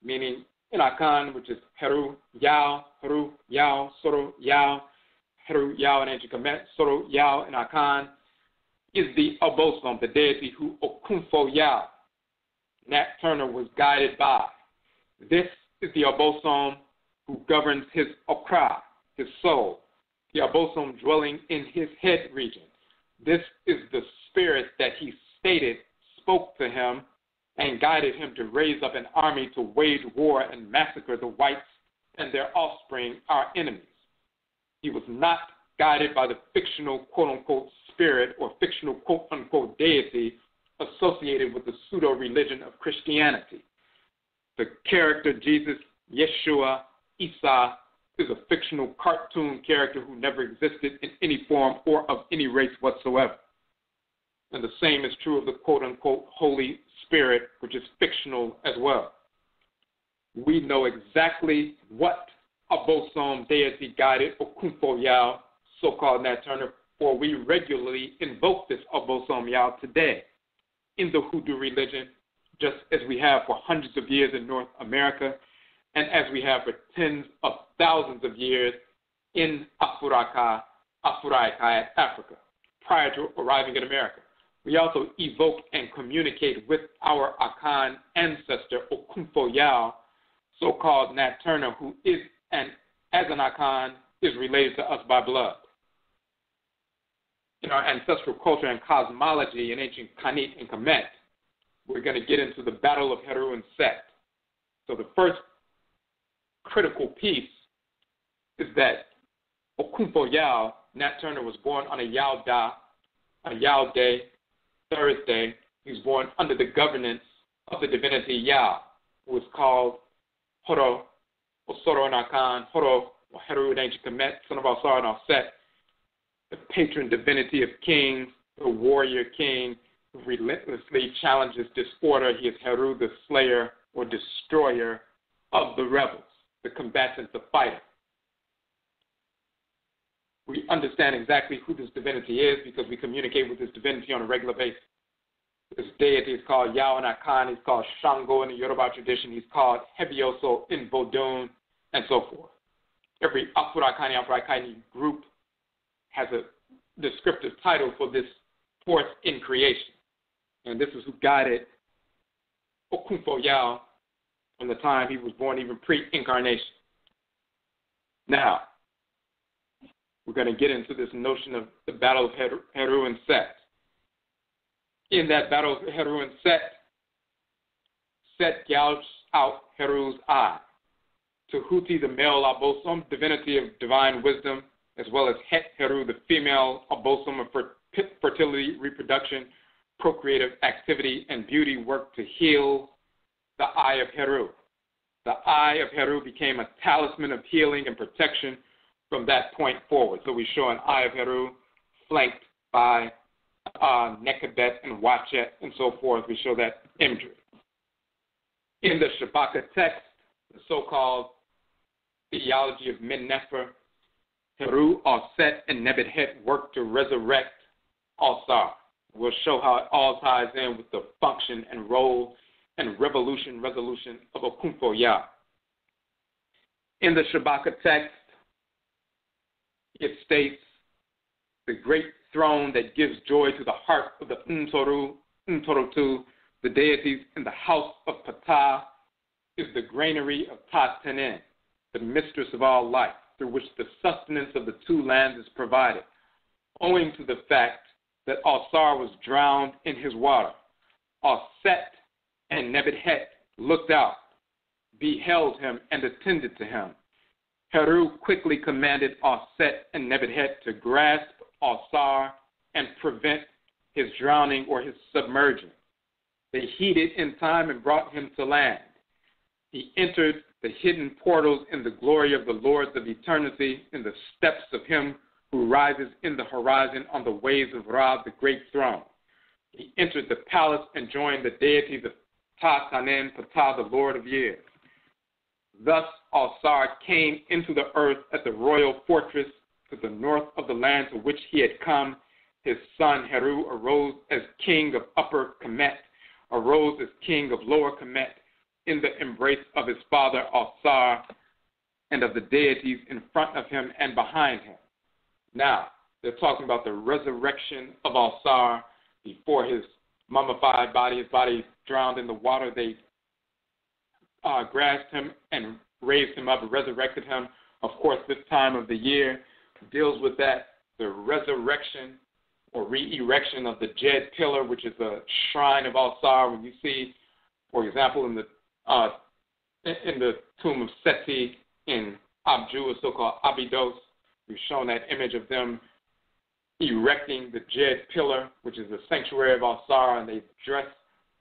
meaning in Akan, which is Heru Yaw, Soro Yaw, Heru Yaw in ancient Kemet, Soro Yaw in Akan, is the Abosom, the deity who Okofo Yaw, Nat Turner, was guided by. This is the Abosom who governs his Okra, his soul, the Abosom dwelling in his head region. This is the spirit that he stated spoke to him and guided him to raise up an army to wage war and massacre the whites and their offspring, our enemies. He was not guided by the fictional quote-unquote spirit or fictional quote-unquote deity associated with the pseudo-religion of Christianity. The character Jesus, Yeshua, Isa, is a fictional cartoon character who never existed in any form or of any race whatsoever. And the same is true of the quote-unquote Holy Spirit, which is fictional as well. We know exactly what Abosom deity guided Okofo Yaw, so-called Nat Turner, for we regularly invoke this Abosom Yaw today in the Hoodoo religion, just as we have for hundreds of years in North America, and as we have for tens of thousands of years in Afuraitkaitnit, Africa, prior to arriving in America. We also evoke and communicate with our Akan ancestor, Okofo Yaw, so-called Nat Turner, who is, and as an Akan, is related to us by blood. In our ancestral culture and cosmology in ancient Kanit and Kemet, we're going to get into the battle of Heru and Set. So the first critical piece is that Okofo Yaw, Nat Turner, was born on a Yaw day, Thursday. He was born under the governance of the divinity Yah, who is called Horo, Osoro and Akan, Horo, or Heru in ancient Kemet, son of Ausar and Set, the patron divinity of kings, the warrior king who relentlessly challenges disorder. He is Heru, the slayer or destroyer of the rebels, the combatant, the fighter. We understand exactly who this divinity is because we communicate with this divinity on a regular basis. This deity is called Yaw in Akan. He's called Shango in the Yoruba tradition. He's called Hebioso in Vodun, and so forth. Every Afuraitkaitnit group has a descriptive title for this force in creation. And this is who guided Okofo Yaw from the time he was born, even pre-incarnation. Now, we're going to get into this notion of the battle of Heru and Set. In that battle of Heru and Set gouged out Heru's eye. Tahuti, the male Abosom, divinity of divine wisdom, as well as Het Heru, the female Abosom of fertility, reproduction, procreative activity, and beauty, worked to heal the eye of Heru. The eye of Heru became a talisman of healing and protection from that point forward. So we show an eye of Heru flanked by Nekabet and Wachet and so forth. We show that imagery. In the Shabaka text, the so-called theology of Min-Nefer, Heru, Set, and Nebuchadnezzar worked to resurrect Ausar. We'll show how it all ties in with the function and role and resolution of Okofo Yaw. In the Shabaka text, it states, the great throne that gives joy to the heart of the Ntorotu, the deities in the house of Ptah, is the granary of Tatenin, the mistress of all life, through which the sustenance of the two lands is provided, owing to the fact that Ausar was drowned in his water. Set and Nebuchadnezzar looked out, beheld him, and attended to him. Heru quickly commanded Set and Nebuchadnezzar to grasp Ausar and prevent his drowning or his submerging. They heeded in time and brought him to land. He entered the hidden portals in the glory of the Lords of eternity, in the steps of him who rises in the horizon on the waves of Ra, the great throne. He entered the palace and joined the deities of Tatenin, Ptah, the Lord of years. Thus Ausar came into the earth at the royal fortress to the north of the land to which he had come. His son Heru arose as king of Upper Kemet, arose as king of Lower Kemet in the embrace of his father Ausar and of the deities in front of him and behind him. Now, they're talking about the resurrection of Ausar before his mummified body, his body drowned in the water. They grasped him and raised him up, resurrected him. Of course, this time of the year deals with that, the resurrection or re-erection of the Jed pillar, which is a shrine of Ausar. When you see, for example, in the tomb of Seti in Abju, a so-called Abydos, we've shown that image of them erecting the Jed pillar, which is the sanctuary of Ausar, and they dress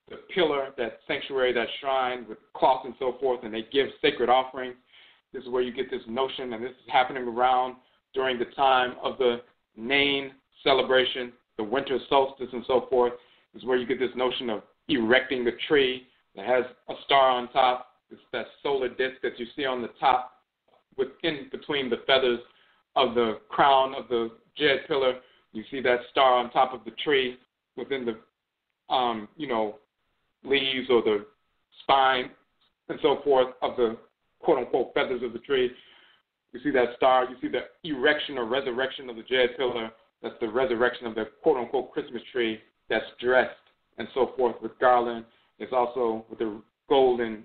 the pillar, that sanctuary, that shrine, with cloth and so forth, and they give sacred offerings. This is where you get this notion, and this is happening around during the time of the Nain celebration, the winter solstice and so forth. This is where you get this notion of erecting the tree that has a star on top. It's that solar disk that you see on the top, within between the feathers of the crown of the Jed pillar. You see that star on top of the tree within the, leaves or the spine and so forth of the quote-unquote feathers of the tree. You see that star. You see the erection or resurrection of the Jed pillar. That's the resurrection of the quote-unquote Christmas tree that's dressed and so forth with garland. It's also with the gold and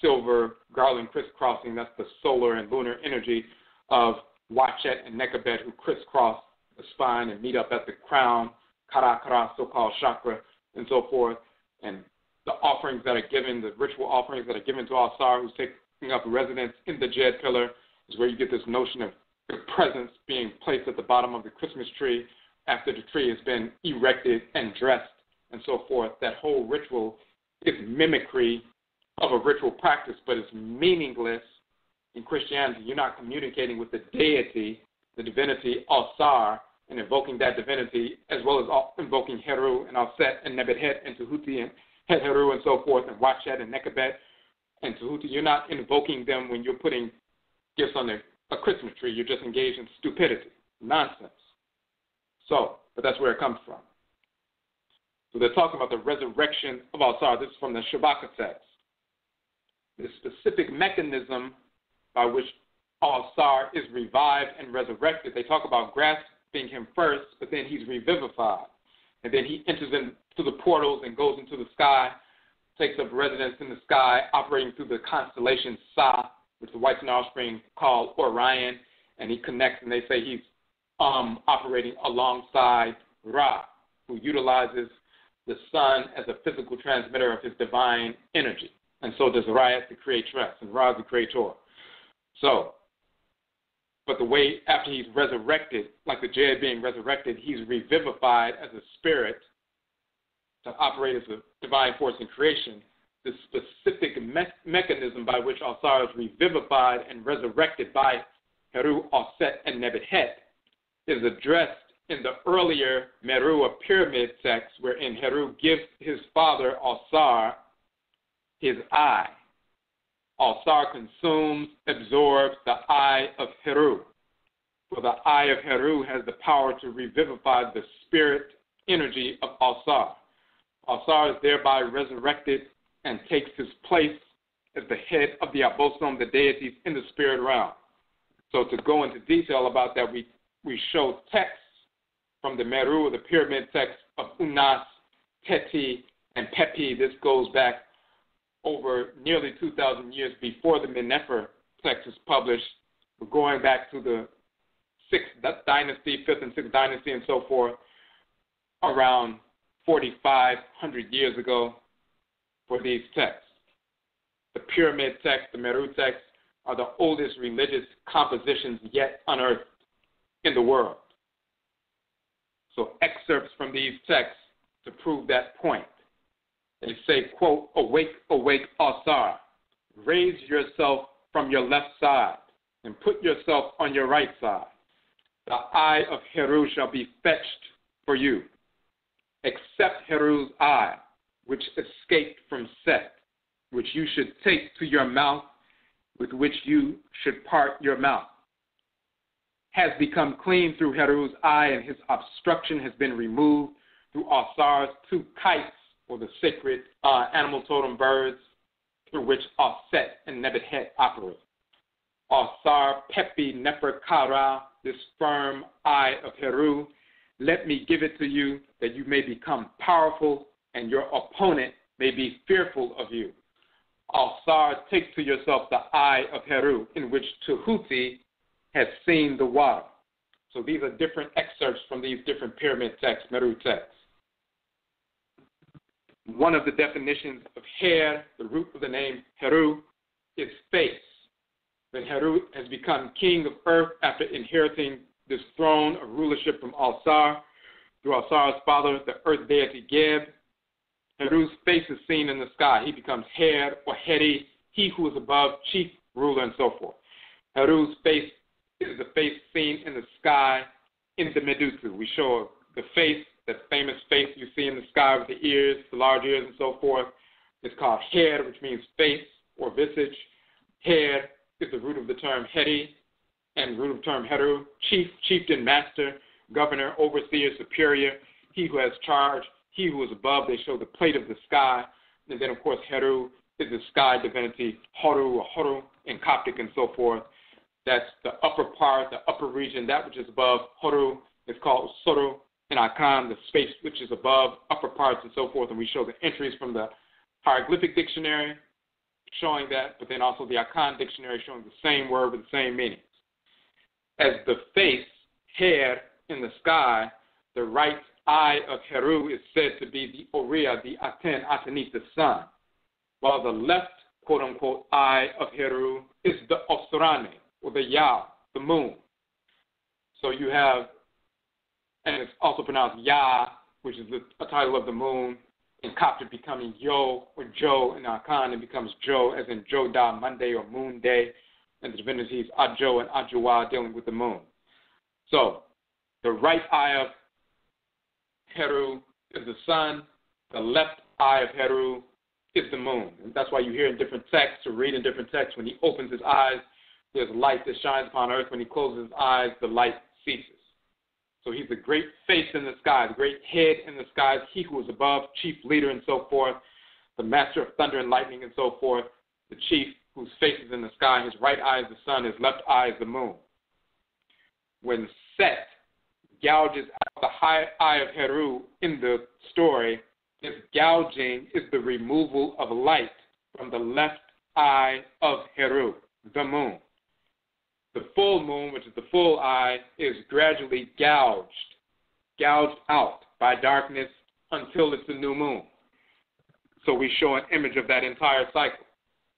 silver garland crisscrossing. That's the solar and lunar energy of Wachet and Nekabet, who crisscross the spine and meet up at the crown, Karakara, so-called chakra, and so forth. And the offerings that are given, the ritual offerings that are given to Ausar, who's taking up residence in the Jed pillar, is where you get this notion of the presence being placed at the bottom of the Christmas tree after the tree has been erected and dressed and so forth. That whole ritual is mimicry of a ritual practice, but it's meaningless in Christianity. You're not communicating with the deity, the divinity Ausar, and invoking that divinity, as well as invoking Heru and Auset and Nebethet and Tehuti and Het Heru and so forth, and Wachet and Nekabet and Tehuti. You're not invoking them when you're putting gifts on a Christmas tree. You're just engaged in stupidity, nonsense. So, but that's where it comes from. So they're talking about the resurrection of Ausar. This is from the Shabaka text. The specific mechanism by which Ausar is revived and resurrected, they talk about grasping him first, but then he's revivified. And then he enters into the portals and goes into the sky, takes up residence in the sky, operating through the constellation Sa, which the whites and offspring call Orion, and he connects, and they say he's operating alongside Ra, who utilizes the sun as a physical transmitter of his divine energy. And so does Ra, the creatress, and Ra, the creator. So, but the way after he's resurrected, like the Jed being resurrected, he's revivified as a spirit to operate as a divine force in creation. The specific mechanism by which Ausar is revivified and resurrected by Heru, Auset, and Nebethet is addressed in the earlier Meru or pyramid text, wherein Heru gives his father Ausar his eye. Ausar consumes, absorbs the eye of Heru. For the eye of Heru has the power to revivify the spirit energy of Ausar. Ausar is thereby resurrected and takes his place as the head of the Abosom, the deities in the spirit realm. So to go into detail about that, we show texts from the Meru, the pyramid text of Unas, Teti, and Pepi. This goes back over nearly 2,000 years before the Menefer text is published. We're going back to the 6th dynasty, 5th and 6th dynasty, and so forth, around 4,500 years ago for these texts. The pyramid text, the Meru text, are the oldest religious compositions yet unearthed in the world. So excerpts from these texts to prove that point. They say, quote, "Awake, awake, Ausar. Raise yourself from your left side and put yourself on your right side. The eye of Heru shall be fetched for you. Accept Heru's eye, which escaped from Set, which you should take to your mouth, with which you should part your mouth. Has become clean through Heru's eye, and his obstruction has been removed through Ausar's two kites or the sacred animal totem birds through which Offset and Nebuchadnezzar operate. Ausar Pepi Nefer Kara, this firm eye of Heru, let me give it to you that you may become powerful and your opponent may be fearful of you. Ausar, take to yourself the eye of Heru, in which Tahuti has seen the water. So these are different excerpts from these different pyramid texts, Meru texts. One of the definitions of Her, the root of the name Heru, is face. Then Heru has become king of earth after inheriting this throne of rulership from Ausar through Ausar's father, the earth deity Geb. Heru's face is seen in the sky. He becomes Her or Heri, he who is above, chief ruler, and so forth. Heru's face is the face seen in the sky in the Medutu. We show the face, that famous face you see in the sky with the ears, the large ears, and so forth. It's called Her, which means face or visage. Her is the root of the term Heri, and root of the term Heru, chief, chieftain, master, governor, overseer, superior, he who has charge, he who is above. They show the plate of the sky. And then, of course, Heru is the sky divinity, Horu or Horu in Coptic and so forth. That's the upper part, the upper region, that which is above. Horu is called Soru in Akan, the space which is above, upper parts and so forth. And we show the entries from the hieroglyphic dictionary showing that, but then also the Akan dictionary showing the same word with the same meanings. As the face, Her, in the sky, the right eye of Heru is said to be the Oriya, the Aten, Atenit, the sun, while the left, quote-unquote, eye of Heru is the Osrane, or the Yaw, the moon. So you have, and it's also pronounced Ya, which is a title of the moon, in Coptic becoming Yo or Jo. In Akan, it becomes Jo, as in Joda, Monday or Moon Day, and the divinities Ajo and Ajoa dealing with the moon. So the right eye of Heru is the sun, the left eye of Heru is the moon. And that's why you hear in different texts or read in different texts, when he opens his eyes, there's light that shines upon earth. When he closes his eyes, the light ceases. So he's the great face in the sky, the great head in the skies, he who is above, chief leader and so forth, the master of thunder and lightning and so forth, the chief whose face is in the sky, his right eye is the sun, his left eye is the moon. When Set gouges out the high eye of Heru in the story, this gouging is the removal of light from the left eye of Heru, the moon. The full moon, which is the full eye, is gradually gouged out by darkness until it's a new moon. So we show an image of that entire cycle.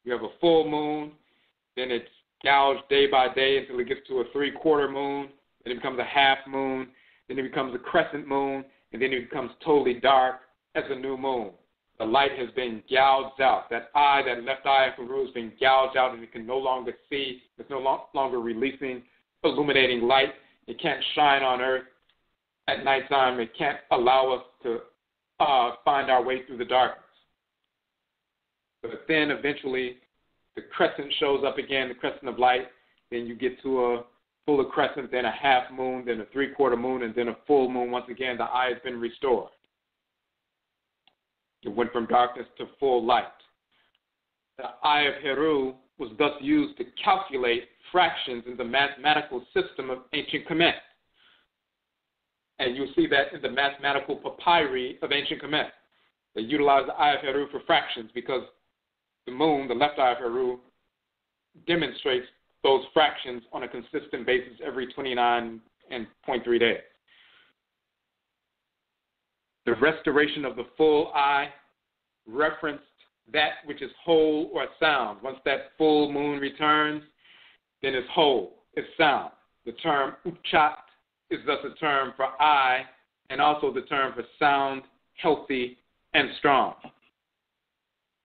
You have a full moon, then it's gouged day by day until it gets to a 3/4 moon, then it becomes a half moon, then it becomes a crescent moon, and then it becomes totally dark as a new moon. The light has been gouged out. That eye, that left eye of Heru has been gouged out, and it can no longer see. It's no longer releasing, illuminating light. It can't shine on earth at nighttime. It can't allow us to find our way through the darkness. But then eventually the crescent shows up again, the crescent of light. Then you get to a fuller crescent, then a half moon, then a 3/4 moon, and then a full moon. Once again, the eye has been restored. It went from darkness to full light. The eye of Heru was thus used to calculate fractions in the mathematical system of ancient Kemet. And you'll see that in the mathematical papyri of ancient Kemet. They utilize the eye of Heru for fractions because the moon, the left eye of Heru, demonstrates those fractions on a consistent basis every 29.3 days. The restoration of the full eye referenced that which is whole or sound. Once that full moon returns, then it's whole, it's sound. The term uchat is thus a term for eye and also the term for sound, healthy, and strong.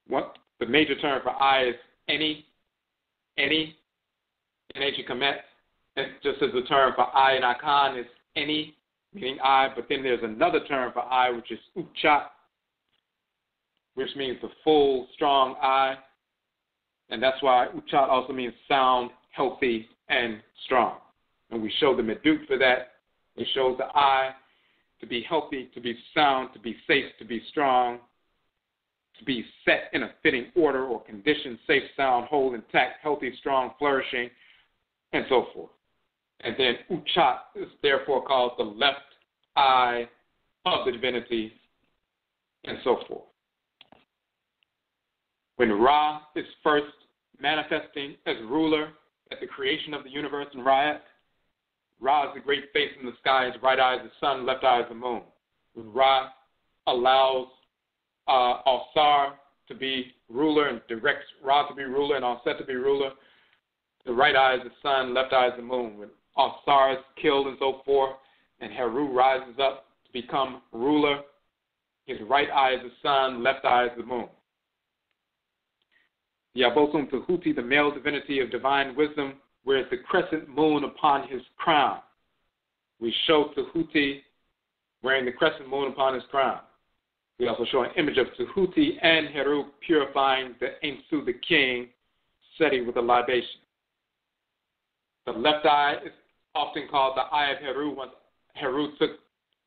The major term for eye is any in ancient Kemet, and just as the term for eye in Akan is any, meaning eye, but then there's another term for eye, which is uchat, which means the full, strong eye, and that's why uchat also means sound, healthy, and strong. And we show the medut for that. It shows the eye to be healthy, to be sound, to be safe, to be strong, to be set in a fitting order or condition, safe, sound, whole, intact, healthy, strong, flourishing, and so forth. And then Uchat is therefore called the left eye of the divinity, and so forth. When Ra is first manifesting as ruler at the creation of the universe in Ra'at, Ra is the great face in the sky, his right eye is the sun, left eye is the moon. When Ra allows Ausar to be ruler and directs Ra to be ruler and Auset to be ruler, the right eye is the sun, left eye is the moon. When Ausar is killed and so forth, and Heru rises up to become ruler, his right eye is the sun, left eye is the moon. The Abosum Tehuti, the male divinity of divine wisdom, wears the crescent moon upon his crown. We show Tehuti wearing the crescent moon upon his crown. We also show an image of Tehuti and Heru purifying the Ensu, the king, Seti with a libation. The left eye is often called the eye of Heru once Heru took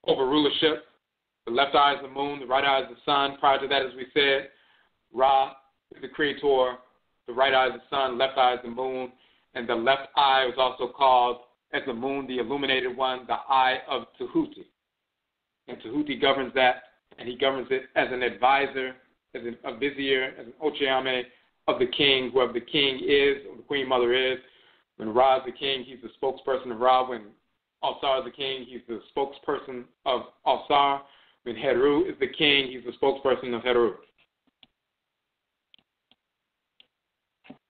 over rulership. The left eye is the moon, the right eye is the sun. Prior to that, as we said, Ra is the creator, the right eye is the sun, left eye is the moon, and the left eye was also called, as the moon, the illuminated one, the eye of Tehuti. And Tehuti governs that, and he governs it as an advisor, as a vizier, as an Ochiame of the king, whoever the king is, or the queen mother is. When Ra is the king, he's the spokesperson of Ra. When Ausar is the king, he's the spokesperson of Ausar. When Heru is the king, he's the spokesperson of Heru.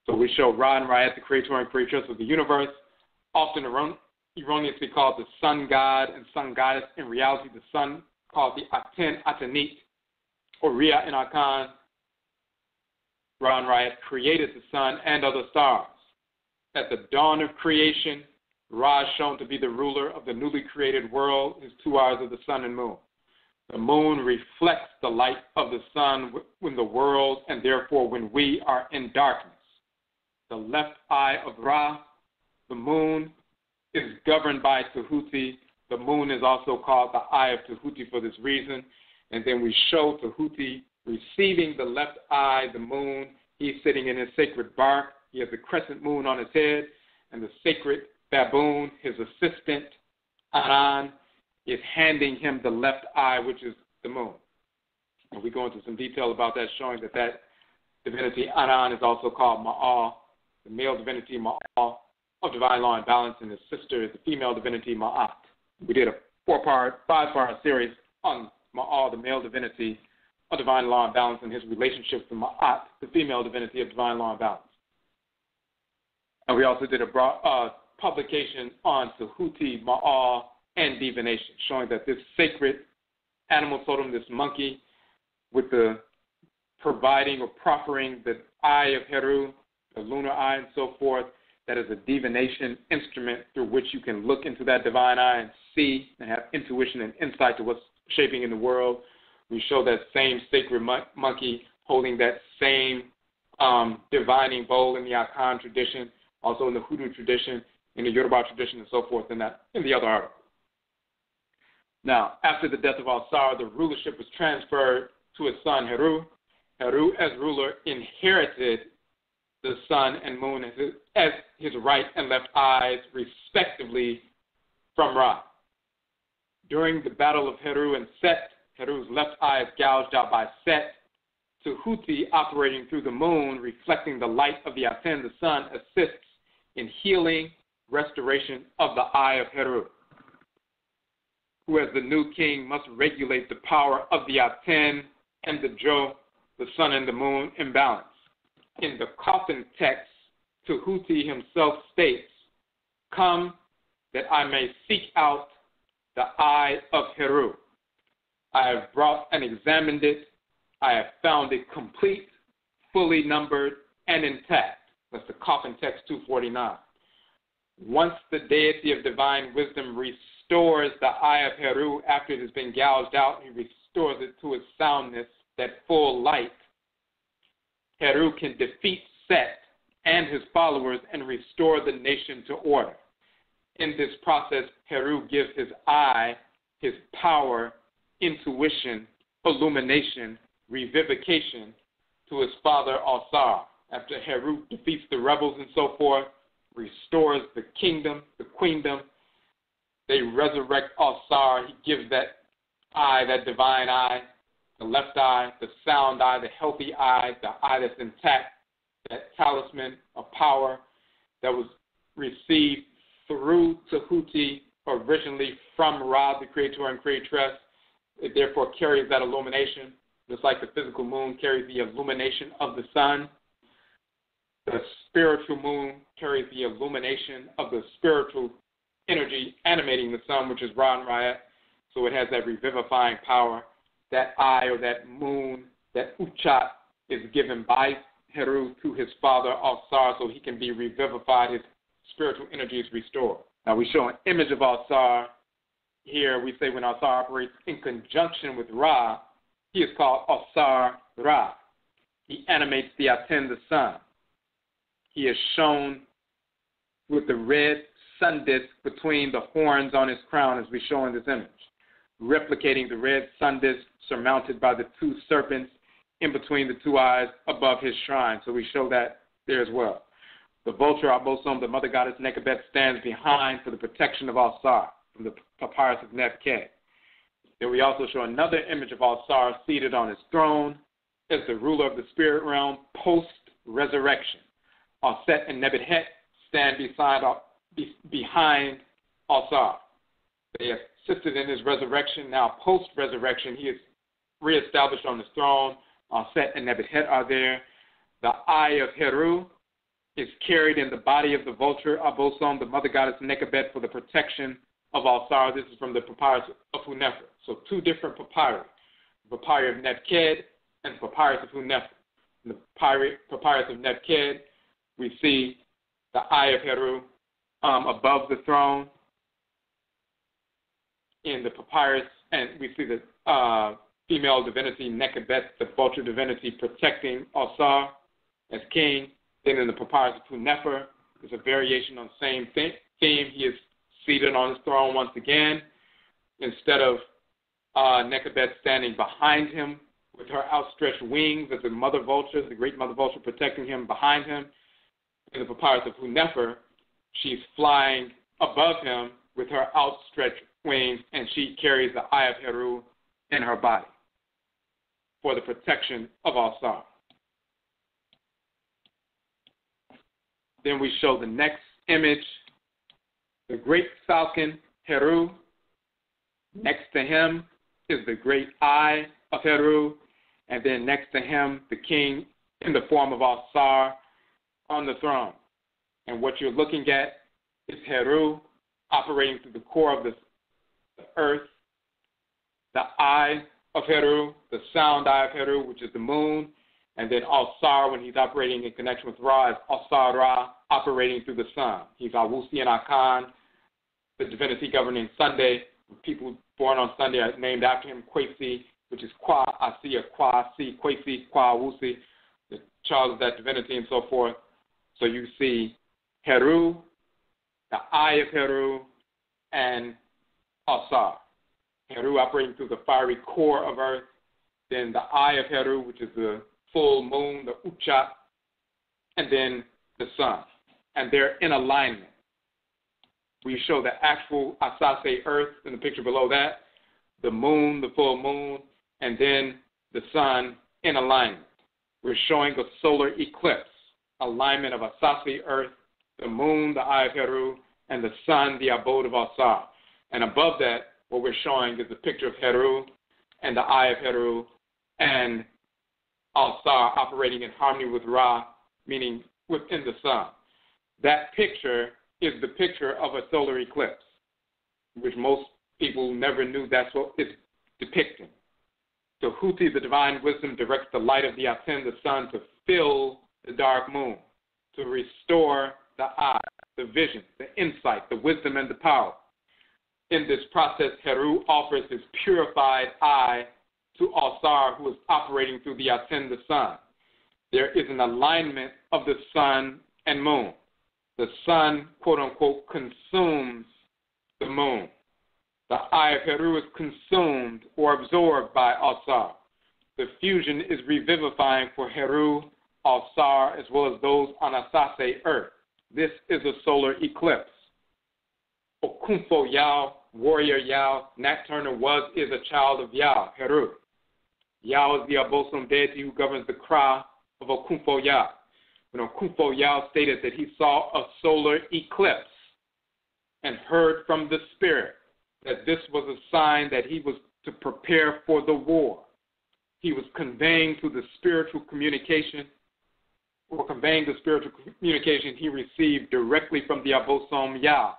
So we show Ra and Ra'at, the creator and creatress of the universe, often erroneously called the sun god and sun goddess. In reality, the sun called the Aten Atenit, or Ria in Akan. Ra and Ra'at created the sun and other stars. At the dawn of creation, Ra is shown to be the ruler of the newly created world, his two eyes are the sun and moon. The moon reflects the light of the sun when the world, and therefore when we are in darkness. The left eye of Ra, the moon, is governed by Tehuti. The moon is also called the eye of Tehuti for this reason. And then we show Tehuti receiving the left eye, the moon. He's sitting in his sacred bark. He has a crescent moon on his head, and the sacred baboon, his assistant, Aran, is handing him the left eye, which is the moon. And we go into some detail about that, showing that that divinity, Aran, is also called Ma'al, the male divinity, Ma'al, of divine law and balance, and his sister is the female divinity, Ma'at. We did a 5-part series on Ma'al, the male divinity of divine law and balance, and his relationship to Ma'at, the female divinity of divine law and balance. And we also did a publication on Tehuti, Ma'al, and divination, showing that this sacred animal totem, this monkey, with the providing or proffering the eye of Heru, the lunar eye and so forth, that is a divination instrument through which you can look into that divine eye and see and have intuition and insight to what's shaping in the world. We show that same sacred monkey holding that same divining bowl in the Akan tradition, also in the Hoodoo tradition, in the Yoruba tradition, and so forth in the other article. Now, after the death of Ausar, the rulership was transferred to his son Heru. Heru, as ruler, inherited the sun and moon as his right and left eyes, respectively, from Ra. During the battle of Heru and Set, Heru's left eye is gouged out by Set. Tehuti, operating through the moon, reflecting the light of the Aten, the sun, assists in healing, restoration of the eye of Heru, who as the new king must regulate the power of the Aten and the Jo, the sun and the moon, in balance. In the coffin text, Tehuti himself states, "Come that I may seek out the eye of Heru. I have brought and examined it. I have found it complete, fully numbered, and intact." That's the coffin text 249. Once the deity of divine wisdom restores the eye of Heru after it has been gouged out, he restores it to its soundness, that full light. Heru can defeat Set and his followers and restore the nation to order. In this process, Heru gives his eye, his power, intuition, illumination, revivification to his father Ausar. After Heru defeats the rebels and so forth, restores the kingdom, the queendom, they resurrect Ausar. He gives that eye, that divine eye, the left eye, the sound eye, the healthy eye, the eye that's intact, that talisman of power that was received through Tahuti, originally from Ra, the creator and creatress. It therefore carries that illumination, just like the physical moon carries the illumination of the sun. The spiritual moon carries the illumination of the spiritual energy animating the sun, which is Ra and Ra'et. So it has that revivifying power. That eye or that moon, that Uchat, is given by Heru to his father Ausar so he can be revivified. His spiritual energy is restored. Now we show an image of Ausar. Here we say when Ausar operates in conjunction with Ra, he is called Ausar Ra. He animates the Aten, the sun. He is shown with the red sun disk between the horns on his crown, as we show in this image, replicating the red sun disk surmounted by the two serpents in between the two eyes above his shrine. So we show that there as well. The vulture, Abosom, the mother goddess Nekabet, stands behind for the protection of Ausar from the papyrus of Nebked. Then we also show another image of Ausar seated on his throne as the ruler of the spirit realm post-resurrection. Auset and Nebuchadnezzar stand behind Ausar. They assisted in his resurrection. Now, post-resurrection, he is reestablished on his throne. Auset and Nebuchadnezzar are there. The eye of Heru is carried in the body of the vulture, Abosom, the mother goddess Nekabet, for the protection of Ausar. This is from the papyrus of Hunefer. So two different papyri, the papyrus of Nebked and the papyrus of Hunefer. In the papyrus of Nebked, we see the eye of Heru above the throne. In the papyrus, and we see the female divinity Nekabet, the vulture divinity, protecting Ausar as king. Then in the papyrus of Hunefer, there's a variation on the same theme. He is seated on his throne once again. Instead of Nekabet standing behind him with her outstretched wings as the mother vulture, the great mother vulture protecting him behind him. In the papyrus of Hunefer, she's flying above him with her outstretched wings, and she carries the eye of Heru in her body for the protection of Ausar. Then we show the next image, the great falcon Heru. Next to him is the great eye of Heru, and then next to him, the king in the form of Ausar on the throne. And what you're looking at is Heru operating through the core of the earth, the eye of Heru, the sound eye of Heru, which is the moon, and then Ausar, when he's operating in connection with Ra, is Ausar Ra, operating through the sun. He's Awusi and Akan, the divinity governing Sunday. People born on Sunday are named after him, Kwesi, which is Kwa Asiya, Kwa Si, Kwesi, Kwa Awusi, the child of that divinity, and so forth. So you see Heru, the eye of Heru, and Ausar. Heru operating through the fiery core of earth, then the eye of Heru, which is the full moon, the Uchat, and then the sun. And they're in alignment. We show the actual Asase earth in the picture below that, the moon, the full moon, and then the sun in alignment. We're showing a solar eclipse, alignment of Asase earth, the moon, the eye of Heru, and the sun, the abode of Ausar. And above that, what we're showing is a picture of Heru and the eye of Heru and Ausar operating in harmony with Ra, meaning within the sun. That picture is the picture of a solar eclipse, which most people never knew that's what it's depicting. So Huti, the divine wisdom, directs the light of the Aten, the sun, to fill the dark moon, to restore the eye, the vision, the insight, the wisdom, and the power. In this process, Heru offers his purified eye to Ausar, who is operating through the Aten, the sun. There is an alignment of the sun and moon. The sun, quote unquote, consumes the moon. The eye of Heru is consumed or absorbed by Ausar. the fusion is revivifying for Heru, Ausar, as well as those on Asase Earth. This is a solar eclipse. Okofo Yaw, warrior Yaw, Nat Turner is a child of Yaw, Heru. Yaw is the Abosom deity who governs the Kra of Okofo Yaw. When Okofo Yaw stated that he saw a solar eclipse and heard from the spirit that this was a sign that he was to prepare for the war. He was conveying the spiritual communication he received directly from the Abosom Yaw.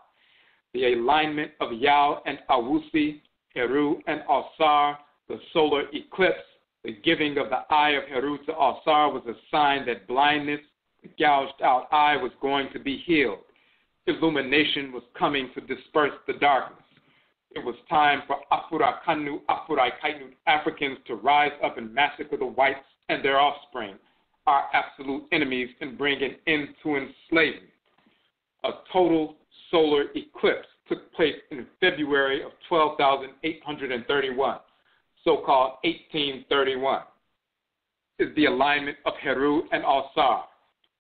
The alignment of Yaw and Awusi, Heru and Ausar, the solar eclipse, the giving of the eye of Heru to Ausar was a sign that blindness, the gouged out eye, was going to be healed. Illumination was coming to disperse the darkness. It was time for Afurakani, Afuraitkaitnit Africans to rise up and massacre the whites and their offspring, our absolute enemies, and bring an end to enslavement. A total solar eclipse took place in February of 12,831, so-called 1831. Is the alignment of Heru and Ausar,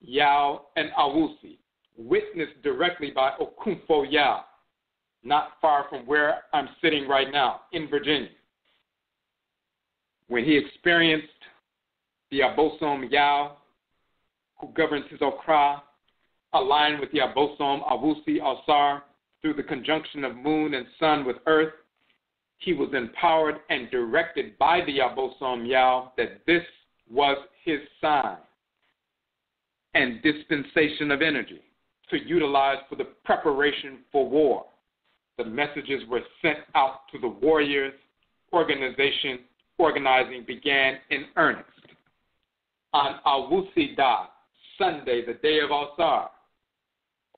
Yaw and Awusi, witnessed directly by Okofo Yaw, not far from where I'm sitting right now in Virginia. When he experienced the Abosom Yaw, who governs his Okra, aligned with the Abosom Awusi Ausar through the conjunction of moon and sun with earth, he was empowered and directed by the Abosom Yaw that this was his sign and dispensation of energy to utilize for the preparation for war. The messages were sent out to the warriors. Organizing began in earnest. On Awusida, Sunday, the day of Ausar,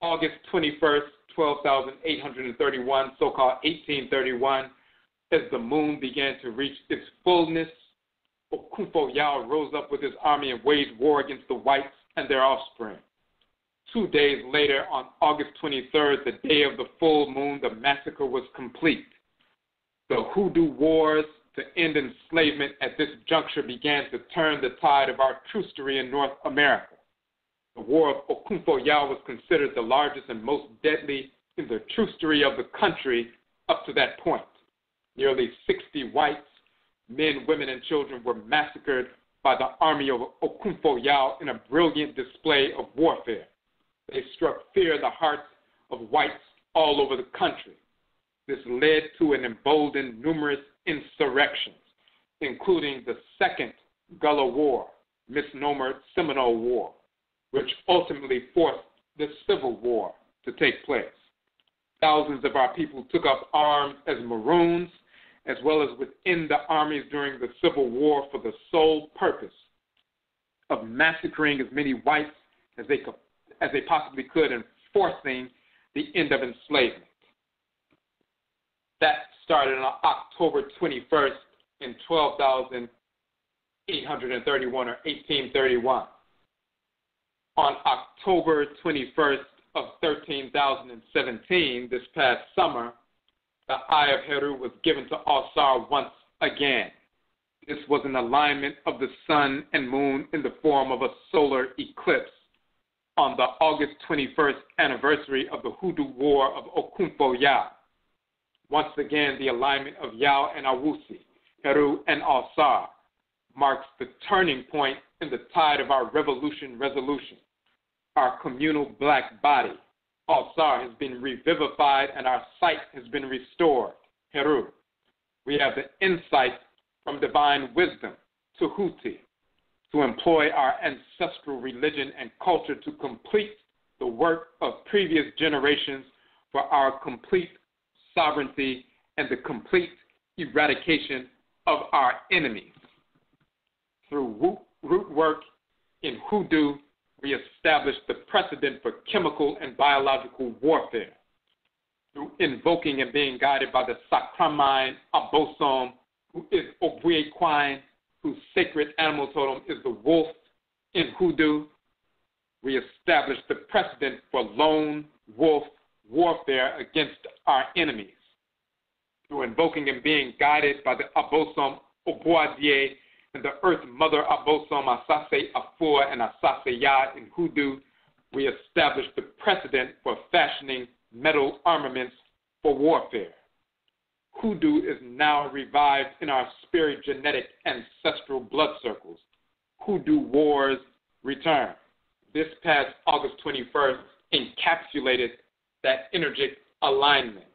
August 21st, 12,831, so-called 1831, as the moon began to reach its fullness, Okofo Yaw rose up with his army and waged war against the whites and their offspring. 2 days later, on August 23rd, the day of the full moon, the massacre was complete. The Hoodoo Wars to end enslavement at this juncture began to turn the tide of our trustory in North America. The War of Okofo Yaw was considered the largest and most deadly in the trustory of the country up to that point. Nearly 60 whites, men, women, and children were massacred by the army of Okofo Yaw in a brilliant display of warfare. They struck fear in the hearts of whites all over the country. This led to and emboldened numerous insurrections, including the Second Gullah War, misnomered Seminole War, which ultimately forced the Civil War to take place. Thousands of our people took up arms as Maroons, as well as within the armies during the Civil War, for the sole purpose of massacring as many whites as they possibly could, and forcing the end of enslavement. That started on October 21st in 12,831 or 1831. On October 21st of 13,017, this past summer, the Eye of Heru was given to Ausar once again. This was an alignment of the sun and moon in the form of a solar eclipse on the August 21st anniversary of the Hoodoo War of Okofo Yaw. Once again, the alignment of Yaw and Awusi, Heru and Ausar, marks the turning point in the tide of our revolution resolution. Our communal black body, Ausar, has been revivified and our sight has been restored, Heru. We have the insight from divine wisdom, Tuhuti, to employ our ancestral religion and culture to complete the work of previous generations for our complete sovereignty and the complete eradication of our enemies. Through root work in Hoodoo, we established the precedent for chemical and biological warfare. Through invoking and being guided by the Sacramine Abosom, who is Obuequine, whose sacred animal totem is the wolf in Hoodoo, we established the precedent for lone wolf warfare against our enemies. Through invoking and being guided by the Abosom Obuadie and the Earth Mother Abosom, Asase Afua, and Asase Yaw in Hoodoo, we established the precedent for fashioning metal armaments for warfare. Hoodoo is now revived in our spirit genetic ancestral blood circles. Hoodoo Wars return. This past August 21st encapsulated that energetic alignment.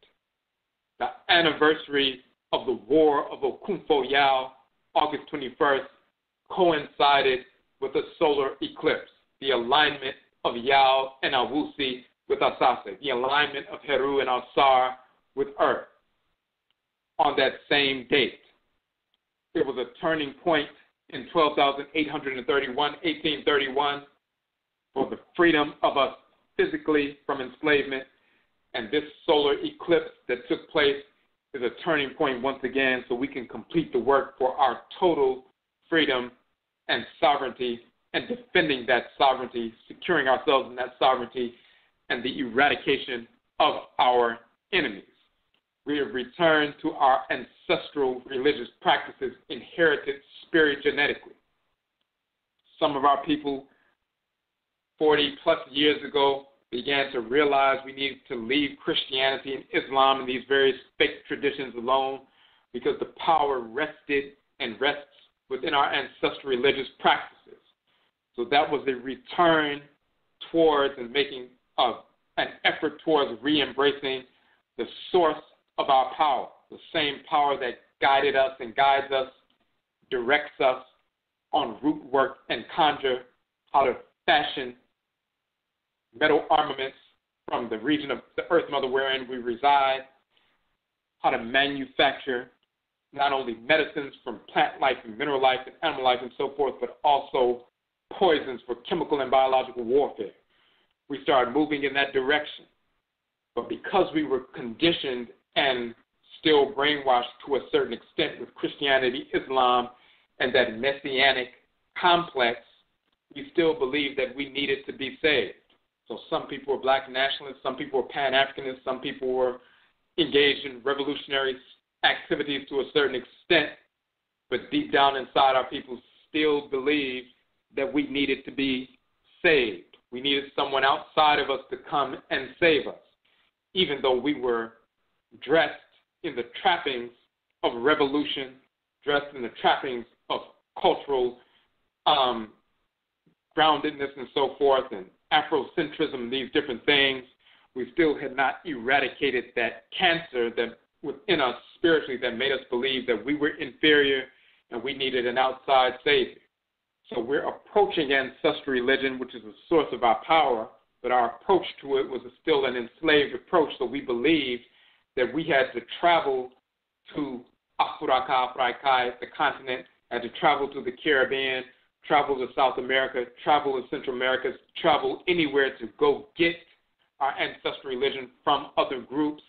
The anniversary of the War of Okofo Yaw, August 21st, coincided with a solar eclipse, the alignment of Yaw and Awusida with Asase, the alignment of Heru and Ausar with Earth. On that same date, it was a turning point in 1831, for the freedom of us physically from enslavement, and this solar eclipse that took place is a turning point once again so we can complete the work for our total freedom and sovereignty and defending that sovereignty, securing ourselves in that sovereignty, and the eradication of our enemies. We have returned to our ancestral religious practices inherited spirit genetically. Some of our people 40 plus years ago began to realize we needed to leave Christianity and Islam and these various fake traditions alone because the power rested and rests within our ancestral religious practices. So that was a return towards and making an effort towards re-embracing the source of our power, the same power that guided us and guides us, directs us on root work and conjure, how to fashion metal armaments from the region of the Earth Mother wherein we reside, how to manufacture not only medicines from plant life and mineral life and animal life and so forth, but also poisons for chemical and biological warfare. We started moving in that direction. But because we were conditioned and still brainwashed to a certain extent with Christianity, Islam, and that messianic complex, we still believed that we needed to be saved. So some people were black nationalists, some people were Pan-Africanists, some people were engaged in revolutionary activities to a certain extent, but deep down inside our people still believed that we needed to be saved. We needed someone outside of us to come and save us, even though we were dressed in the trappings of revolution, dressed in the trappings of cultural groundedness and so forth, and Afrocentrism, these different things. We still had not eradicated that cancer that within us spiritually that made us believe that we were inferior and we needed an outside savior. So we're approaching ancestral religion, which is the source of our power, but our approach to it was still an enslaved approach. So we believed that we had to travel to Afuraitkaitnit, the continent, had to travel to the Caribbean, travel to South America, travel to Central America, travel anywhere to go get our ancestral religion from other groups,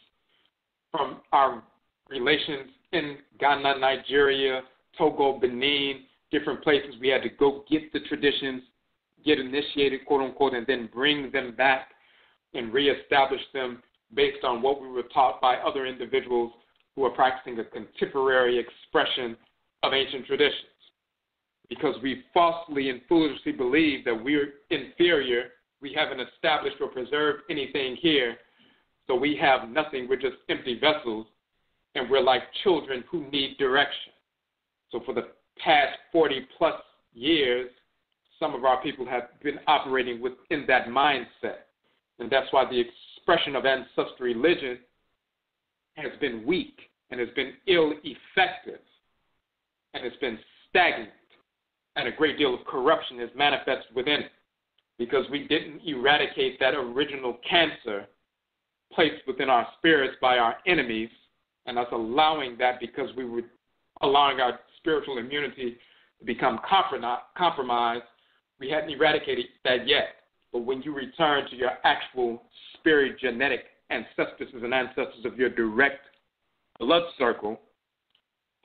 from our relations in Ghana, Nigeria, Togo, Benin, different places. We had to go get the traditions, get initiated, quote unquote, and then bring them back and reestablish them based on what we were taught by other individuals who are practicing a contemporary expression of ancient traditions. Because we falsely and foolishly believe that we're inferior, we haven't established or preserved anything here, so we have nothing, we're just empty vessels, and we're like children who need direction. So for the past 40 plus years, some of our people have been operating within that mindset. And that's why the expression of ancestral religion has been weak and has been ill-effective and has been stagnant. And a great deal of corruption has manifested within it because we didn't eradicate that original cancer placed within our spirits by our enemies, and us allowing that because we were allowing our spiritual immunity to become compromised. We hadn't eradicated that yet. But when you return to your actual spirit genetic ancestresses and ancestors of your direct blood circle,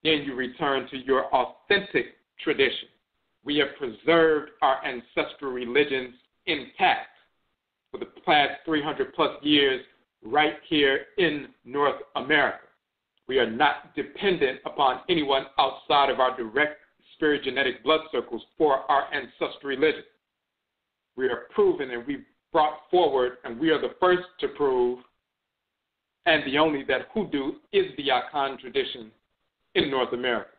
then you return to your authentic tradition. We have preserved our ancestral religions intact for the past 300 plus years right here in North America. We are not dependent upon anyone outside of our direct spirit genetic blood circles for our ancestral religion. We are proven and we brought forward, and we are the first to prove, and the only, that Hoodoo is the Akan tradition in North America,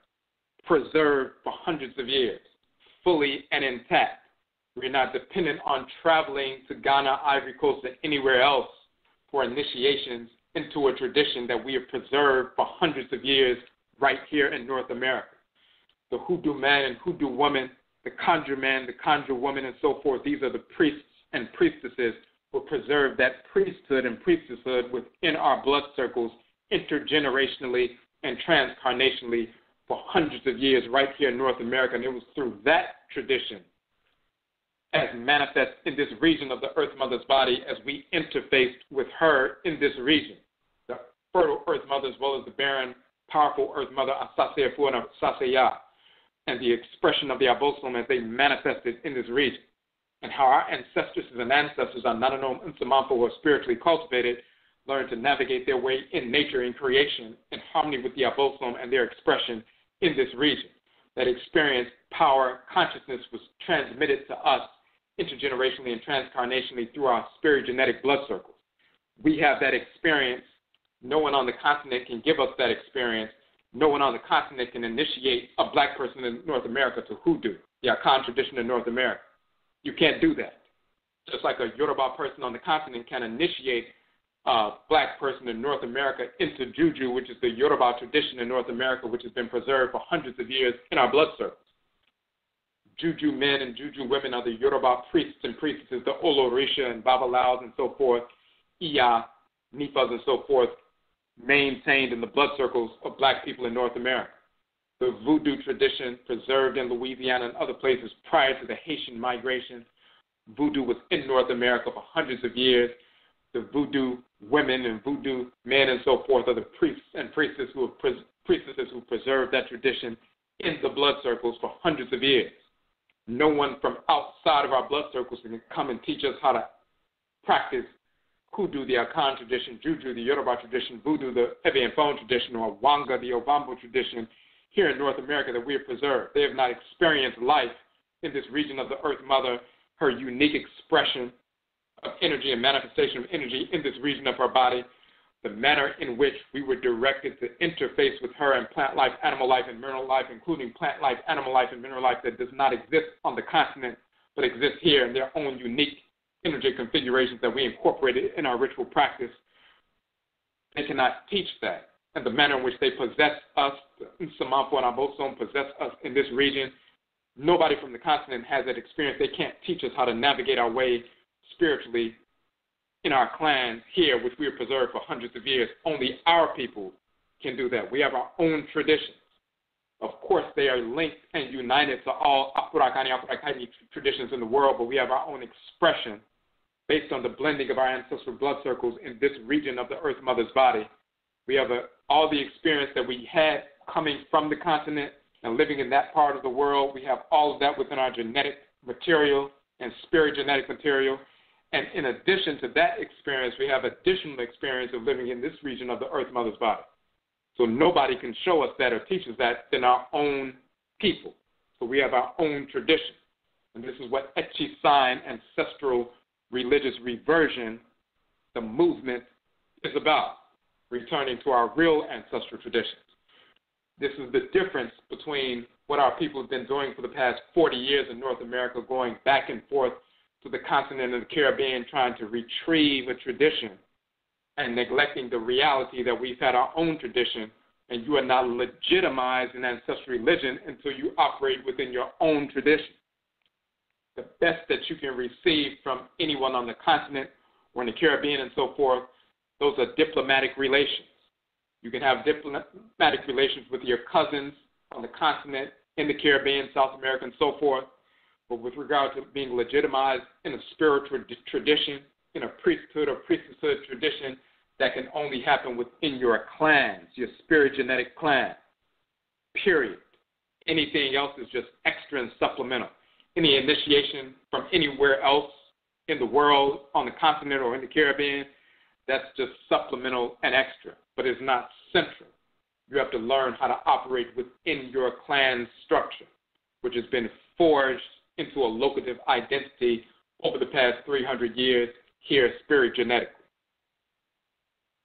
preserved for hundreds of years, fully and intact. We're not dependent on traveling to Ghana, Ivory Coast, or anywhere else for initiations into a tradition that we have preserved for hundreds of years right here in North America. The Hoodoo man and Hoodoo woman, the conjure man, the conjure woman, and so forth, these are the priests and priestesses who preserve that priesthood and priestesshood within our blood circles intergenerationally and transcarnationally for hundreds of years right here in North America. And it was through that tradition, as manifest in this region of the Earth Mother's body, as we interfaced with her in this region, the fertile Earth Mother as well as the barren, powerful Earth Mother, Afurakani and Okofo Yaw, and the expression of the Abosom as they manifested in this region, and how our ancestresses and ancestors are not known Nsamanfo or spiritually cultivated, learned to navigate their way in nature and creation in harmony with the Abosom and their expression in this region. That experience, power, consciousness was transmitted to us intergenerationally and transcarnationally through our spirit genetic blood circles. We have that experience. No one on the continent can give us that experience. No one on the continent can initiate a black person in North America to Hoodoo, the Akan tradition in North America. You can't do that. Just like a Yoruba person on the continent can initiate a black person in North America into Juju, which is the Yoruba tradition in North America, which has been preserved for hundreds of years in our blood circles. Juju men and Juju women are the Yoruba priests and priestesses, the Olorisha and Babalaos and so forth, Iya, Nifas and so forth, maintained in the blood circles of black people in North America. The Voodoo tradition preserved in Louisiana and other places prior to the Haitian migration. Voodoo was in North America for hundreds of years. The Voodoo women and Voodoo men and so forth are the priests and priestesses who preserved that tradition in the blood circles for hundreds of years. No one from outside of our blood circles can come and teach us how to practice Hoodoo, the Akan tradition, Juju, the Yoruba tradition, Voodoo, the Ebe and Phone tradition, or Wanga, the Obambo tradition here in North America that we have preserved. They have not experienced life in this region of the Earth Mother, her unique expression of energy and manifestation of energy in this region of her body, the manner in which we were directed to interface with her in plant life, animal life, and mineral life, including plant life, animal life, and mineral life that does not exist on the continent but exists here in their own unique energy configurations that we incorporated in our ritual practice. They cannot teach that. And the manner in which they possess us, Nsamanfo and Abosom possess us in this region, nobody from the continent has that experience. They can't teach us how to navigate our way spiritually in our clans here, which we have preserved for hundreds of years. Only our people can do that. We have our own traditions. Of course, they are linked and united to all Afurakani, Afuraitkaitnit traditions in the world, but we have our own expression based on the blending of our ancestral blood circles in this region of the Earth Mother's body. We have all the experience that we had coming from the continent and living in that part of the world. We have all of that within our genetic material and spirit genetic material. And in addition to that experience, we have additional experience of living in this region of the Earth Mother's body. So nobody can show us that or teach us that than our own people. So we have our own tradition. And this is what Etchi sign ancestral religious reversion, the movement, is about, returning to our real ancestral traditions. This is the difference between what our people have been doing for the past 40 years in North America, going back and forth to the continent of the Caribbean, trying to retrieve a tradition and neglecting the reality that we've had our own tradition, and you are not legitimized in ancestral religion until you operate within your own tradition. The best that you can receive from anyone on the continent or in the Caribbean and so forth, those are diplomatic relations. You can have diplomatic relations with your cousins on the continent, in the Caribbean, South America, and so forth. But with regard to being legitimized in a spiritual tradition, in a priesthood or priestesshood tradition, that can only happen within your clans, your spirit genetic clan, period. Anything else is just extra and supplemental. Any initiation from anywhere else in the world, on the continent or in the Caribbean, that's just supplemental and extra, but it's not central. You have to learn how to operate within your clan structure. which has been forged into a locative identity over the past 300 years here spirit genetically.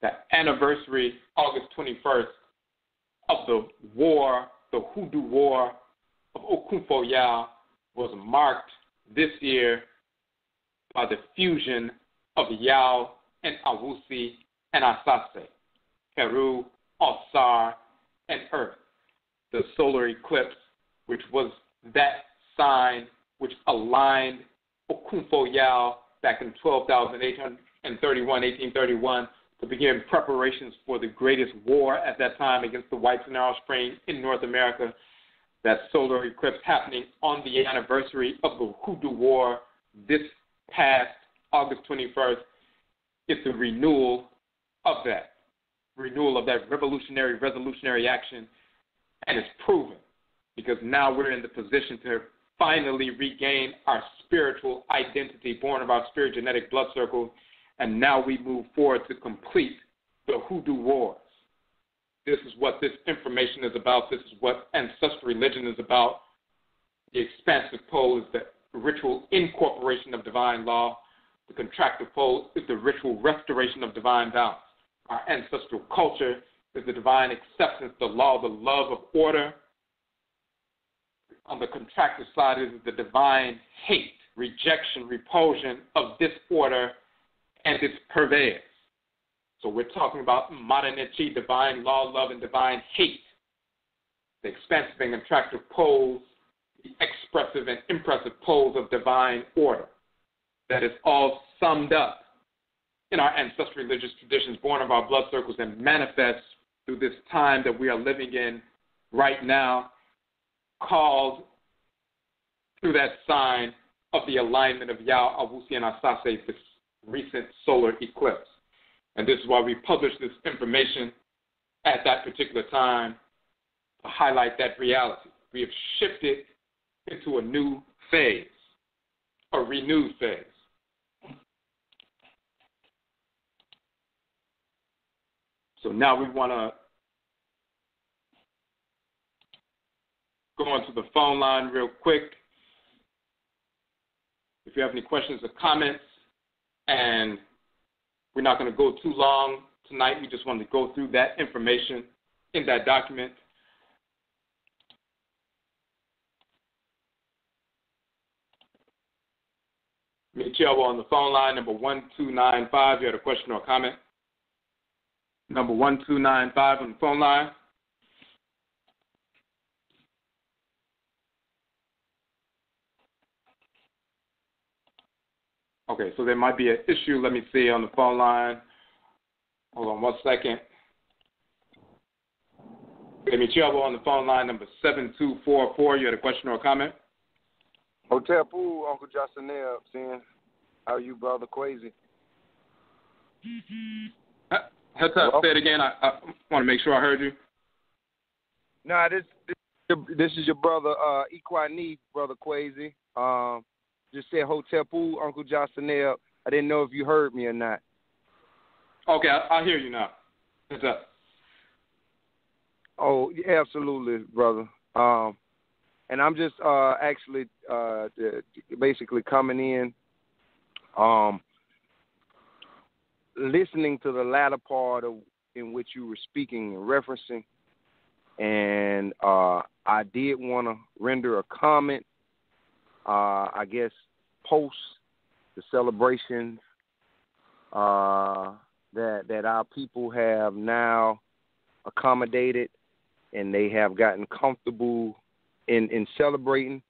The anniversary, August 21st, of the war, the Hoodoo War of Okofo Yaw, was marked this year by the fusion of Yaw and Awusida and Ausar, Heru, Ausar, and Earth. The solar eclipse, which was that sign which aligned Okofo Yaw back in 1831, to begin preparations for the greatest war at that time against the whites and their offspring in North America. That solar eclipse happening on the anniversary of the Hoodoo War this past August 21st is the renewal of that revolutionary action, and it's proven because now we're in the position to finally regain our spiritual identity born of our spirit genetic blood circle, and now we move forward to complete the Hoodoo Wars. This is what this information is about. This is what ancestral religion is about. The expansive pole is the ritual incorporation of divine law. The contractive pole is the ritual restoration of divine balance. Our ancestral culture is the divine acceptance, the law, the love of order. On the contractive side is the divine hate, rejection, repulsion of disorder and its purveyors. So we're talking about modernity, divine law, love, and divine hate. The expansive and contractive poles, the expressive and impressive poles of divine order. That is all summed up in our ancestral religious traditions born of our blood circles and manifests through this time that we are living in right now, called through that sign of the alignment of Yaw, Awusida, and Ausar, this recent solar eclipse. And this is why we publish this information at that particular time to highlight that reality. We have shifted into a new phase, a renewed phase. So now we want to go onto the phone line real quick. If you have any questions or comments, and we're not going to go too long tonight. We just wanted to go through that information in that document. Michelle on the phone line, number 1295. You had a question or a comment? Number 1295 on the phone line. Okay, so there might be an issue. Let me see on the phone line. Hold on 1 second. Okay, Michelle on the phone line, number 7244. You had a question or a comment? Hotel Pool, Uncle Justin there, saying, how are you, brother? Crazy. Say it again. I want to make sure I heard you. Nah, this is your brother, Equanese, brother Quasi. Just said Hotel Pool, Uncle Justin there. I didn't know if you heard me or not. Okay, I hear you now. What's up? Oh, absolutely, brother. And I'm just actually basically coming in, listening to the latter part in which you were speaking and referencing, and I did want to render a comment, I guess, post the celebrations that our people have now accommodated, and they have gotten comfortable in celebrating.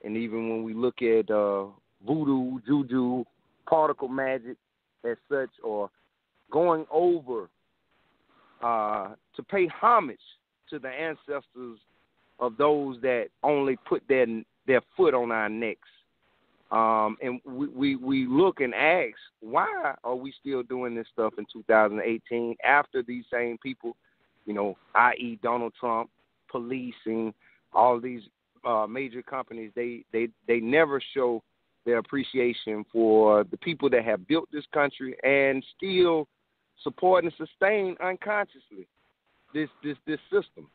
And even when we look at voodoo, juju, particle magic as such, or going over to pay homage to the ancestors of those that only put their foot on our necks. And we look and ask, why are we still doing this stuff in 2018 after these same people, i.e. Donald Trump, policing, all these major companies, they never show their appreciation for the people that have built this country and still support and sustain unconsciously this system.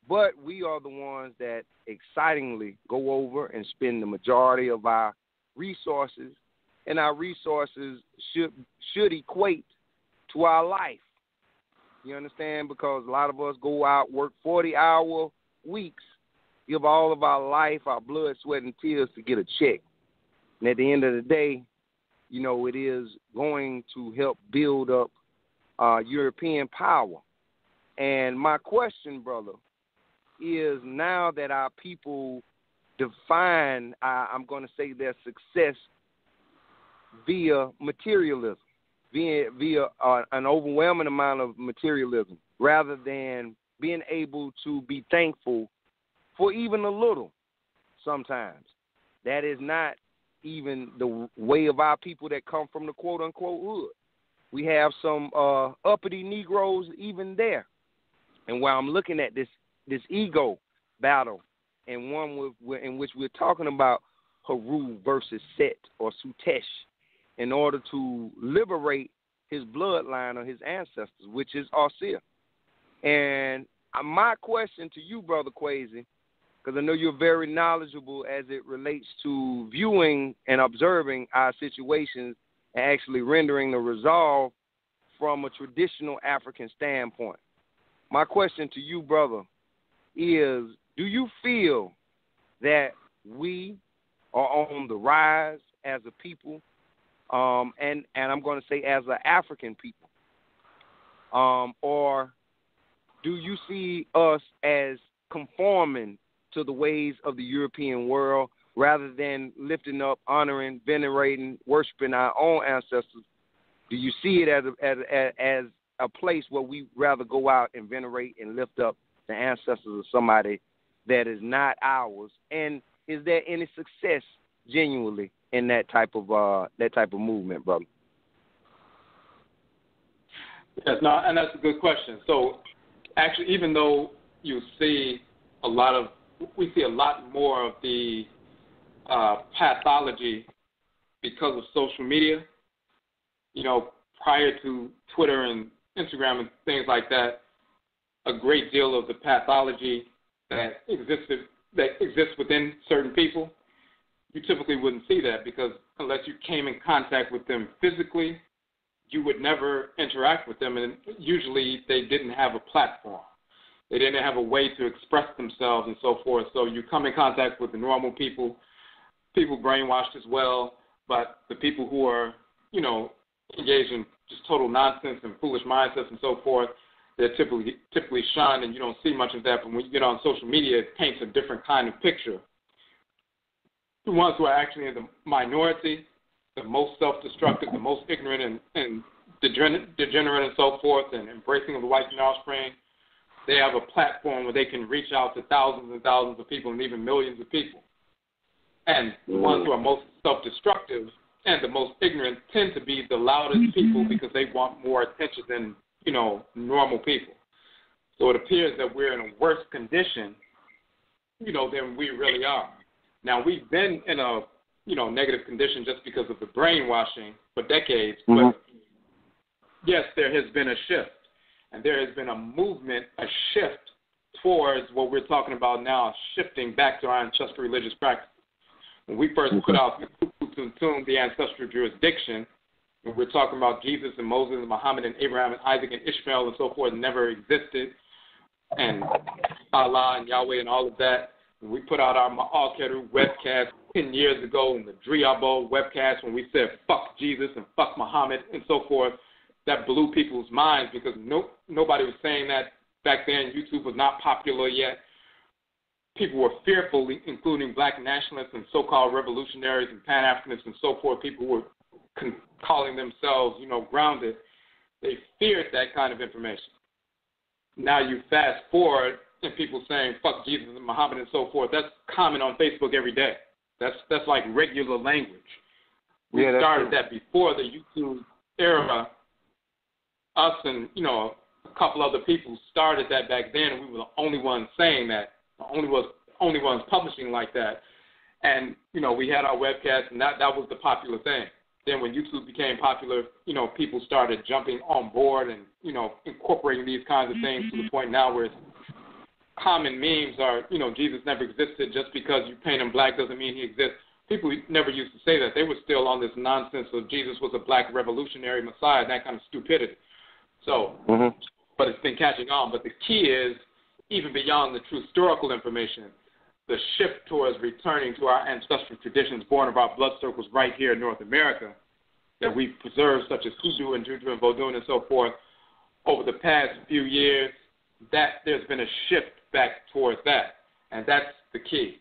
But we are the ones that excitingly go over and spend the majority of our resources, and our resources should equate to our life. You understand? Because a lot of us go out, work 40-hour weeks, give all of our life, our blood, sweat, and tears to get a check. And at the end of the day, you know, it is going to help build up European power. And my question, brother, is now that our people define, I'm going to say, their success via materialism, via an overwhelming amount of materialism, rather than being able to be thankful for even a little sometimes. That is not even the way of our people that come from the quote-unquote hood. We have some uppity Negroes even there. And while I'm looking at this ego battle, and one in which we're talking about Heru versus Set or Sutesh, in order to liberate his bloodline or his ancestors, which is Ausar. And my question to you, Brother Kwesi, because I know you're very knowledgeable as it relates to viewing and observing our situations and actually rendering the resolve from a traditional African standpoint. My question to you, brother, is do you feel that we are on the rise as a people, and I'm going to say as an African people, or do you see us as conforming to the ways of the European world rather than lifting up, honoring, venerating, worshiping our own ancestors? Do you see it as a place where we rather go out and venerate and lift up the ancestors of somebody that is not ours? And is there any success genuinely in that type of movement, brother? Yes, no, and that's a good question. So, actually, even though we see a lot more of the pathology because of social media. You know, prior to Twitter and Instagram and things like that, a great deal of the pathology that exists within certain people, you typically wouldn't see that, because unless you came in contact with them physically, you would never interact with them, and usually they didn't have a platform. They didn't have a way to express themselves and so forth. So you come in contact with the normal people brainwashed as well, but the people who are, you know, engaged in just total nonsense and foolish mindsets and so forth, they're typically shunned, and you don't see much of that. But when you get on social media, it paints a different kind of picture. The ones who are actually in the minority, the most self-destructive, the most ignorant and degenerate and so forth, and embracing of the white offspring, they have a platform where they can reach out to thousands and thousands of people and even millions of people. And the ones who are most self-destructive and the most ignorant tend to be the loudest people, because they want more attention than, you know, normal people. So it appears that we're in a worse condition, you know, than we really are. Now, we've been in a, you know, negative condition just because of the brainwashing for decades, but yes, there has been a shift, and there has been a movement, a shift towards what we're talking about now, shifting back to our ancestral religious practice. When we first put out the ancestral jurisdiction, when we're talking about Jesus and Moses and Muhammad and Abraham and Isaac and Ishmael and so forth never existed, and Allah and Yahweh and all of that. When we put out our Ma'al-Keru webcast 10 years ago, and the Driabo webcast, when we said fuck Jesus and fuck Muhammad and so forth, that blew people's minds, because nobody was saying that back then. YouTube was not popular yet. People were fearful, including black nationalists and so-called revolutionaries and Pan-Africanists and so forth, people who were calling themselves, you know, grounded. They feared that kind of information. Now you fast forward, and people saying fuck Jesus and Muhammad and so forth, that's common on Facebook every day. That's like regular language. We started that before the YouTube era. Us and, you know, a couple other people started that back then, and we were the only ones saying that, the only ones publishing like that. And, you know, we had our webcast, and that was the popular thing. Then when YouTube became popular, you know, people started jumping on board and, you know, incorporating these kinds of things to the point now where common memes are, Jesus never existed. Just because you paint him black doesn't mean he exists. People never used to say that. They were still on this nonsense of Jesus was a black revolutionary Messiah and that kind of stupidity. So, but it's been catching on. But the key is, even beyond the true historical information, the shift towards returning to our ancestral traditions born of our blood circles right here in North America that we've preserved, such as Hoodoo and Juju and Vodun and so forth, over the past few years, that there's been a shift back towards that. And that's the key.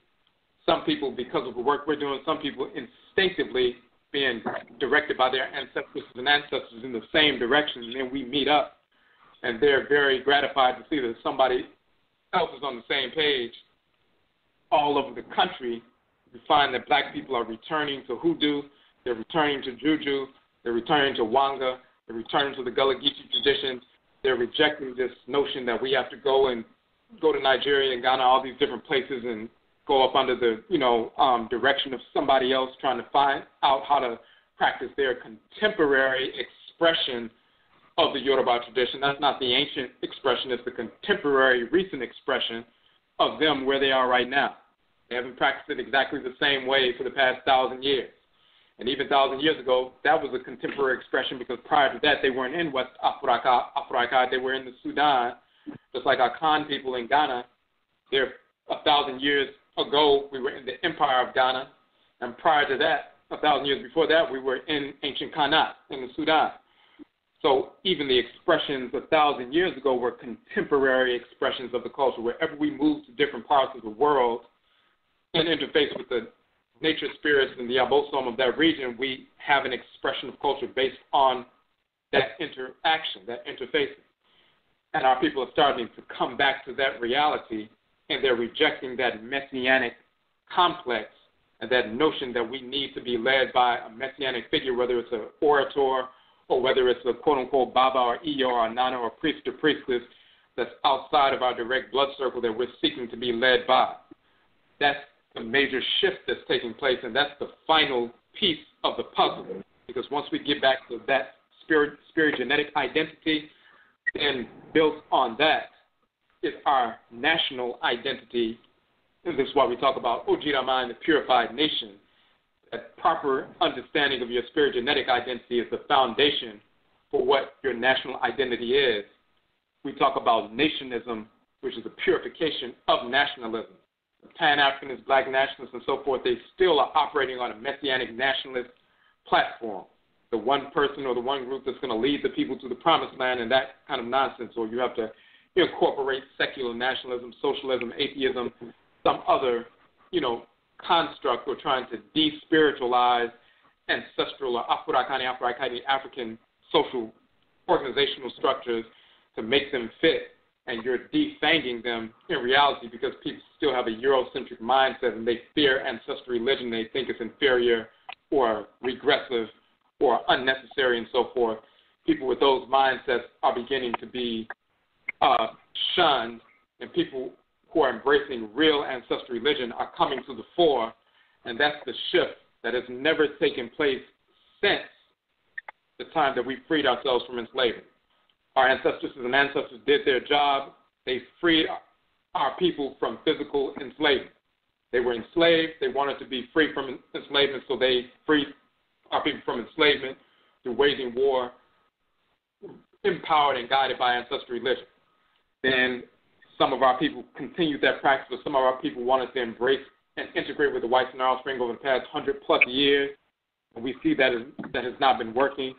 Some people, because of the work we're doing, some people instinctively being directed by their ancestors and ancestors in the same direction, and then we meet up, and they're very gratified to see that somebody else is on the same page. All over the country, we find that black people are returning to Hoodoo, they're returning to Juju, they're returning to Wanga, they're returning to the Gullah traditions. They're rejecting this notion that we have to go to Nigeria and Ghana, all these different places, and go up under the, direction of somebody else trying to find out how to practice their contemporary expression of the Yoruba tradition. That's not the ancient expression. It's the contemporary, recent expression of them where they are right now. They haven't practiced it exactly the same way for the past 1,000 years. And even 1,000 years ago, that was a contemporary expression because prior to that, they weren't in West Africa. They were in the Sudan, just like our Khan people in Ghana. They're 1,000 years ago, we were in the Empire of Ghana, and prior to that, 1,000 years before that, we were in ancient Khanat in the Sudan. So even the expressions 1,000 years ago were contemporary expressions of the culture. Wherever we move to different parts of the world and interface with the nature spirits and the abosom of that region, we have an expression of culture based on that interaction, that interface. And our people are starting to come back to that reality, and they're rejecting that messianic complex and that notion that we need to be led by a messianic figure, whether it's an orator or whether it's a quote-unquote Baba or Iyo or Nana or priest or priestess that's outside of our direct blood circle that we're seeking to be led by. That's the major shift that's taking place, and that's the final piece of the puzzle. Because once we get back to that spirit genetic identity, then built on that is our national identity. And this is why we talk about ODWIRA, the purified nation. That proper understanding of your spirit genetic identity is the foundation for what your national identity is. We talk about nationism, which is a purification of nationalism. Pan-Africanists, black nationalists, and so forth, they still are operating on a messianic nationalist platform. The one person or the one group that's going to lead the people to the promised land and that kind of nonsense. Or you have to incorporate secular nationalism, socialism, atheism, some other, construct or trying to despiritualize ancestral or Afurakani, Afuraitkaitnit African social organizational structures to make them fit, and you're defanging them in reality because people still have a Eurocentric mindset and they fear ancestral religion. They think it's inferior or regressive or unnecessary and so forth. People with those mindsets are beginning to be shunned, and people who are embracing real ancestral religion are coming to the fore, and that's the shift that has never taken place since the time that we freed ourselves from enslavement. Our ancestors and ancestors did their job. They freed our people from physical enslavement. They were enslaved. They wanted to be free from enslavement, so they freed our people from enslavement through waging war, empowered and guided by ancestral religion. Then some of our people continued that practice, but some of our people wanted to embrace and integrate with the whites and our offspring over the past 100+ years, and we see that has not been working.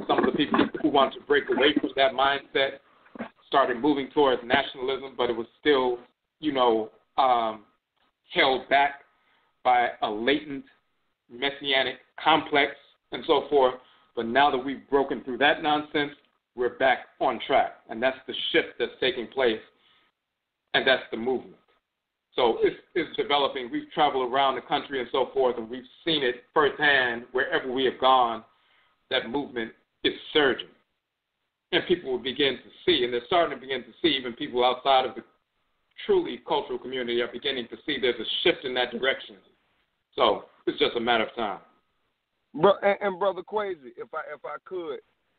Some of the people who wanted to break away from that mindset started moving towards nationalism, but it was still, held back by a latent messianic complex and so forth. But now that we've broken through that nonsense, we're back on track, and that's the shift that's taking place, and that's the movement. So it's developing. We've traveled around the country and so forth, and we've seen it firsthand wherever we have gone. That movement is surging. And people will begin to see, and they're starting to begin to see, even people outside of the truly cultural community are beginning to see there's a shift in that direction. So it's just a matter of time. And Brother Quasi, if I could,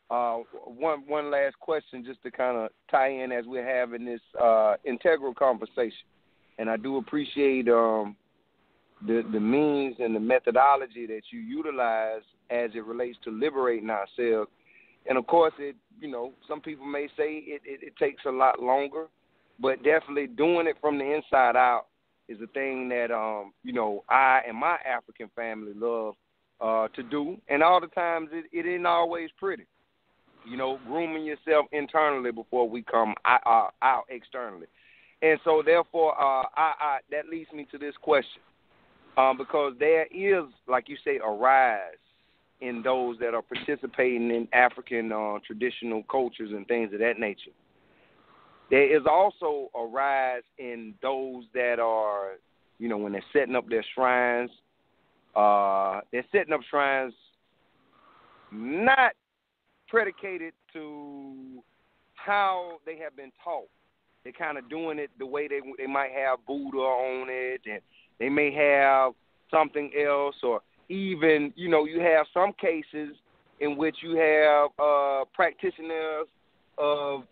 One last question, just to kind of tie in as we're having this integral conversation, and I do appreciate the means and the methodology that you utilize as it relates to liberating ourselves. And of course, some people may say it takes a lot longer, but definitely doing it from the inside out is a thing that I and my African family love to do. And all the times it isn't always pretty. Grooming yourself internally before we come out externally. And so therefore, that leads me to this question, because there is, like you say, a rise in those that are participating in African traditional cultures and things of that nature. There is also a rise in those that are, when they're setting up their shrines, they're setting up shrines not predicated to how they have been taught. They're kind of doing it the way they might have Buddha on it, and they may have something else, or even, you have some cases in which you have practitioners of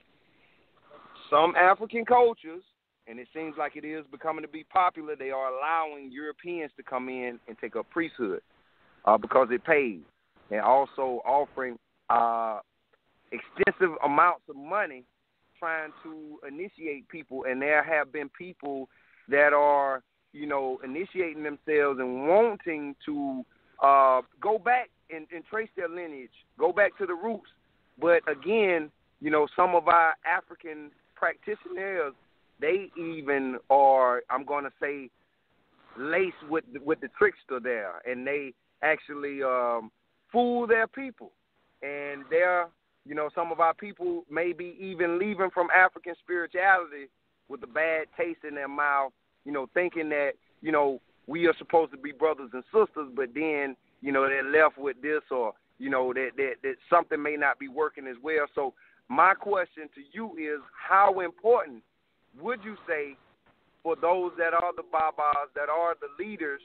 some African cultures, and it seems like it is becoming to be popular. They are allowing Europeans to come in and take up priesthood because it pays. They're also offering extensive amounts of money trying to initiate people, and there have been people that are, initiating themselves and wanting to go back and trace their lineage, go back to the roots. But again, some of our African practitioners, they even are, I'm going to say, laced with the trickster there, and they actually fool their people. And they're, some of our people may be even leaving from African spirituality with a bad taste in their mouth, thinking that, we are supposed to be brothers and sisters, but then, they're left with this, or, that something may not be working as well. So my question to you is, how important would you say for those that are the Babas, that are the leaders,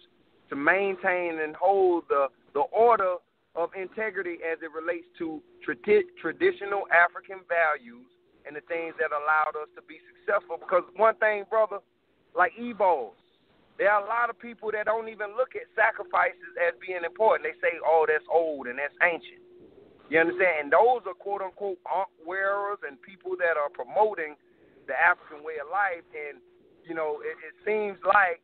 to maintain and hold the order of integrity as it relates to traditional African values and the things that allowed us to be successful? Because one thing, brother, like Ebos, there are a lot of people that don't even look at sacrifices as being important. They say, oh, that's old and that's ancient. You understand? And those are quote-unquote wearers and people that are promoting the African way of life. And, it seems like,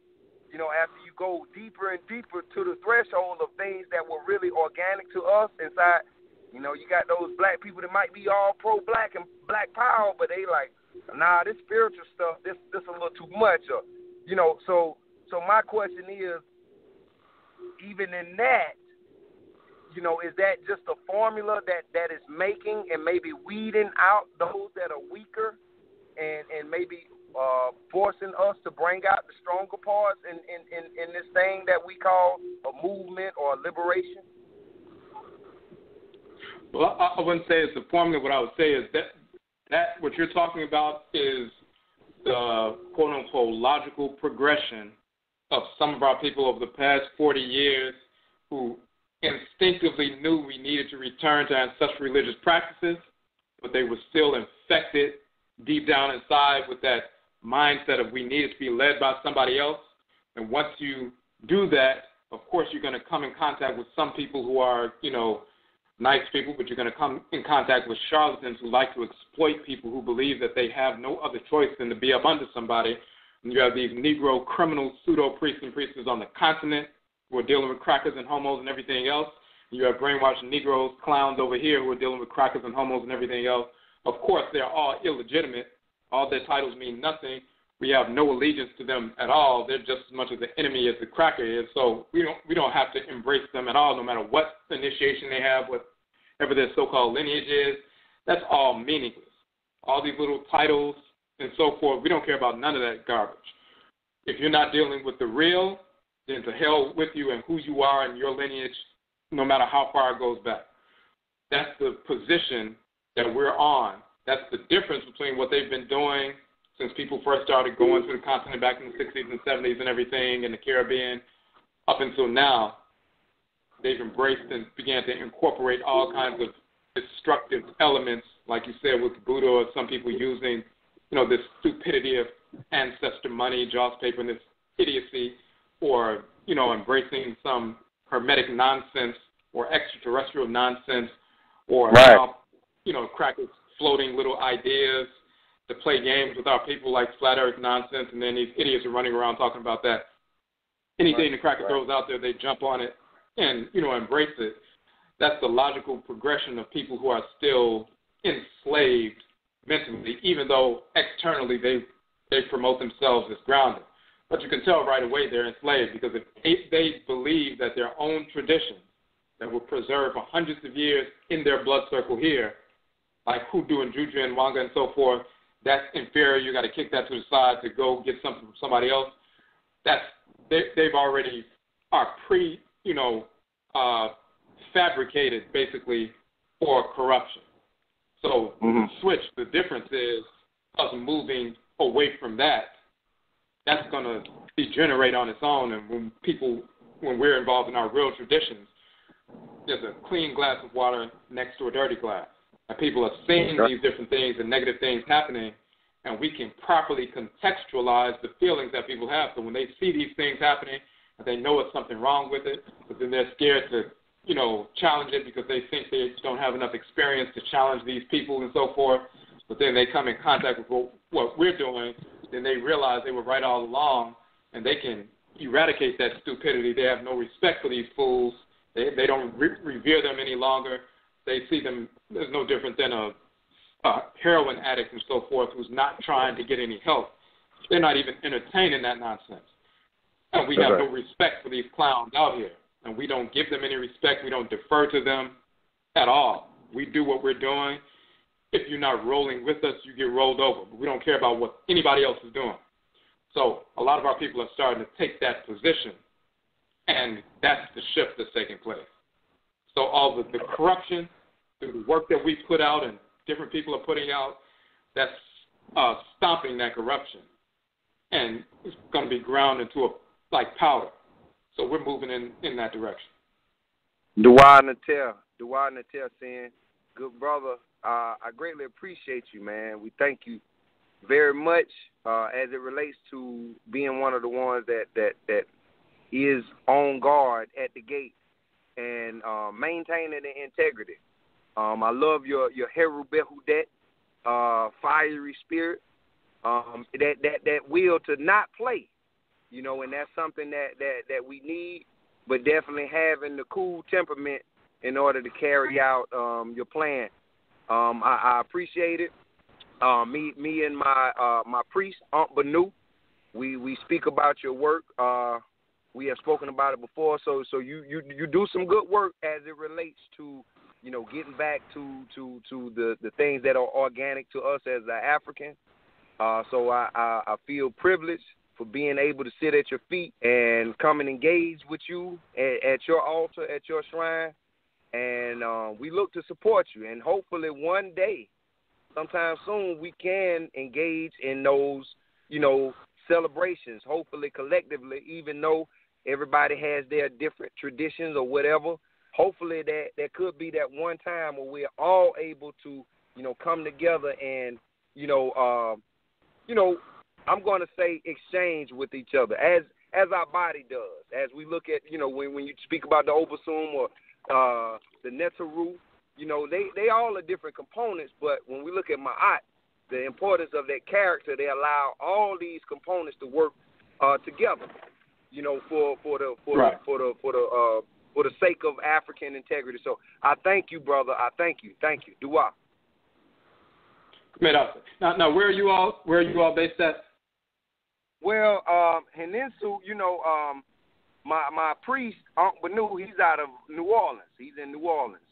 after you go deeper and deeper to the threshold of things that were really organic to us inside, you got those black people that might be all pro-black and black power, but they like, nah, this spiritual stuff, this a little too much. Or, so my question is, even in that, is that just a formula that is making and maybe weeding out those that are weaker and maybe forcing us to bring out the stronger parts in this thing that we call a movement or a liberation? Well, I wouldn't say it's a formula. What I would say is that what you're talking about is the quote-unquote logical progression of some of our people over the past 40 years who instinctively knew we needed to return to ancestral religious practices, but they were still infected deep down inside with that mindset of we needed to be led by somebody else. And once you do that, of course, you're going to come in contact with some people who are, nice people, but you're going to come in contact with charlatans who like to exploit people who believe that they have no other choice than to be up under somebody. And you have these Negro criminal pseudo-priests and priestesses on the continent who are dealing with crackers and homos and everything else. And you have brainwashed Negroes, clowns over here who are dealing with crackers and homos and everything else. Of course, they're all illegitimate. All their titles mean nothing. We have no allegiance to them at all. They're just as much of the enemy as the cracker is. So we don't have to embrace them at all, no matter what initiation they have, whatever their so-called lineage is. That's all meaningless. All these little titles and so forth, we don't care about none of that garbage. If you're not dealing with the real, then to hell with you and who you are and your lineage, no matter how far it goes back. That's the position that we're on. That's the difference between what they've been doing since people first started going to the continent back in the 60s and 70s and everything, in the Caribbean, up until now. They've embraced and began to incorporate all kinds of destructive elements, like you said, with voodoo, or some people using, this stupidity of ancestor money, Jaws paper, and this idiocy, or, embracing some hermetic nonsense or extraterrestrial nonsense, or now, crackers floating little ideas to play games with our people like flat earth nonsense, and then these idiots are running around talking about that. Anything the cracker throws out there, they jump on it and, embrace it. That's the logical progression of people who are still enslaved mentally, even though externally they promote themselves as grounded. But you can tell right away they're enslaved, because if they believe that their own traditions that were preserved for hundreds of years in their blood circle here, like hoodoo and juju and wanga and so forth, that's inferior. You got to kick that to the side to go get something from somebody else. They've already are fabricated basically for corruption. So the switch, the difference is us moving away from that. That's going to degenerate on its own. And when we're involved in our real traditions, there's a clean glass of water next to a dirty glass. And people are seeing these different things and negative things happening, and we can properly contextualize the feelings that people have. So when they see these things happening, and they know it's something wrong with it, but then they're scared to, challenge it because they think they don't have enough experience to challenge these people and so forth. But then they come in contact with what we're doing, then they realize they were right all along, and they can eradicate that stupidity. They have no respect for these fools. They don't revere them any longer. They see them as no different than a heroin addict and so forth who's not trying to get any help. They're not even entertaining that nonsense. And we have no respect for these clowns out here. And we don't give them any respect. We don't defer to them at all. We do what we're doing. If you're not rolling with us, you get rolled over. But we don't care about what anybody else is doing. So a lot of our people are starting to take that position. And that's the shift that's taking place. So all the corruption, the work that we put out and different people are putting out, that's stomping that corruption. And it's going to be ground into like powder. So we're moving in that direction. Dua Natel saying, good brother, I greatly appreciate you, man. We thank you very much as it relates to being one of the ones that is on guard at the gate and maintaining the integrity. I love your Heru Behudet, fiery spirit, that will to not play, and that's something that we need, but definitely having the cool temperament in order to carry out your plan. I appreciate it. Me and my priest, Aunt Banu, we speak about your work. We have spoken about it before, so you do some good work as it relates to getting back to the things that are organic to us as an African. So I feel privileged for being able to sit at your feet and come and engage with you at your altar, at your shrine. And we look to support you. And hopefully one day, sometime soon, we can engage in those, celebrations, hopefully collectively, even though everybody has their different traditions or whatever. Hopefully there could be that one time where we're all able to, come together and, I'm going to say exchange with each other as our body does. As we look at, when you speak about the Obasum or the Netaru, they all are different components. But when we look at Ma'at, the importance of that character, they allow all these components to work together, for the sake of African integrity. So I thank you, brother. I thank you. Dua. Now, where are you all based at? Well, Heninsu, my priest, Unc Banu, he's out of New Orleans. He's in New Orleans.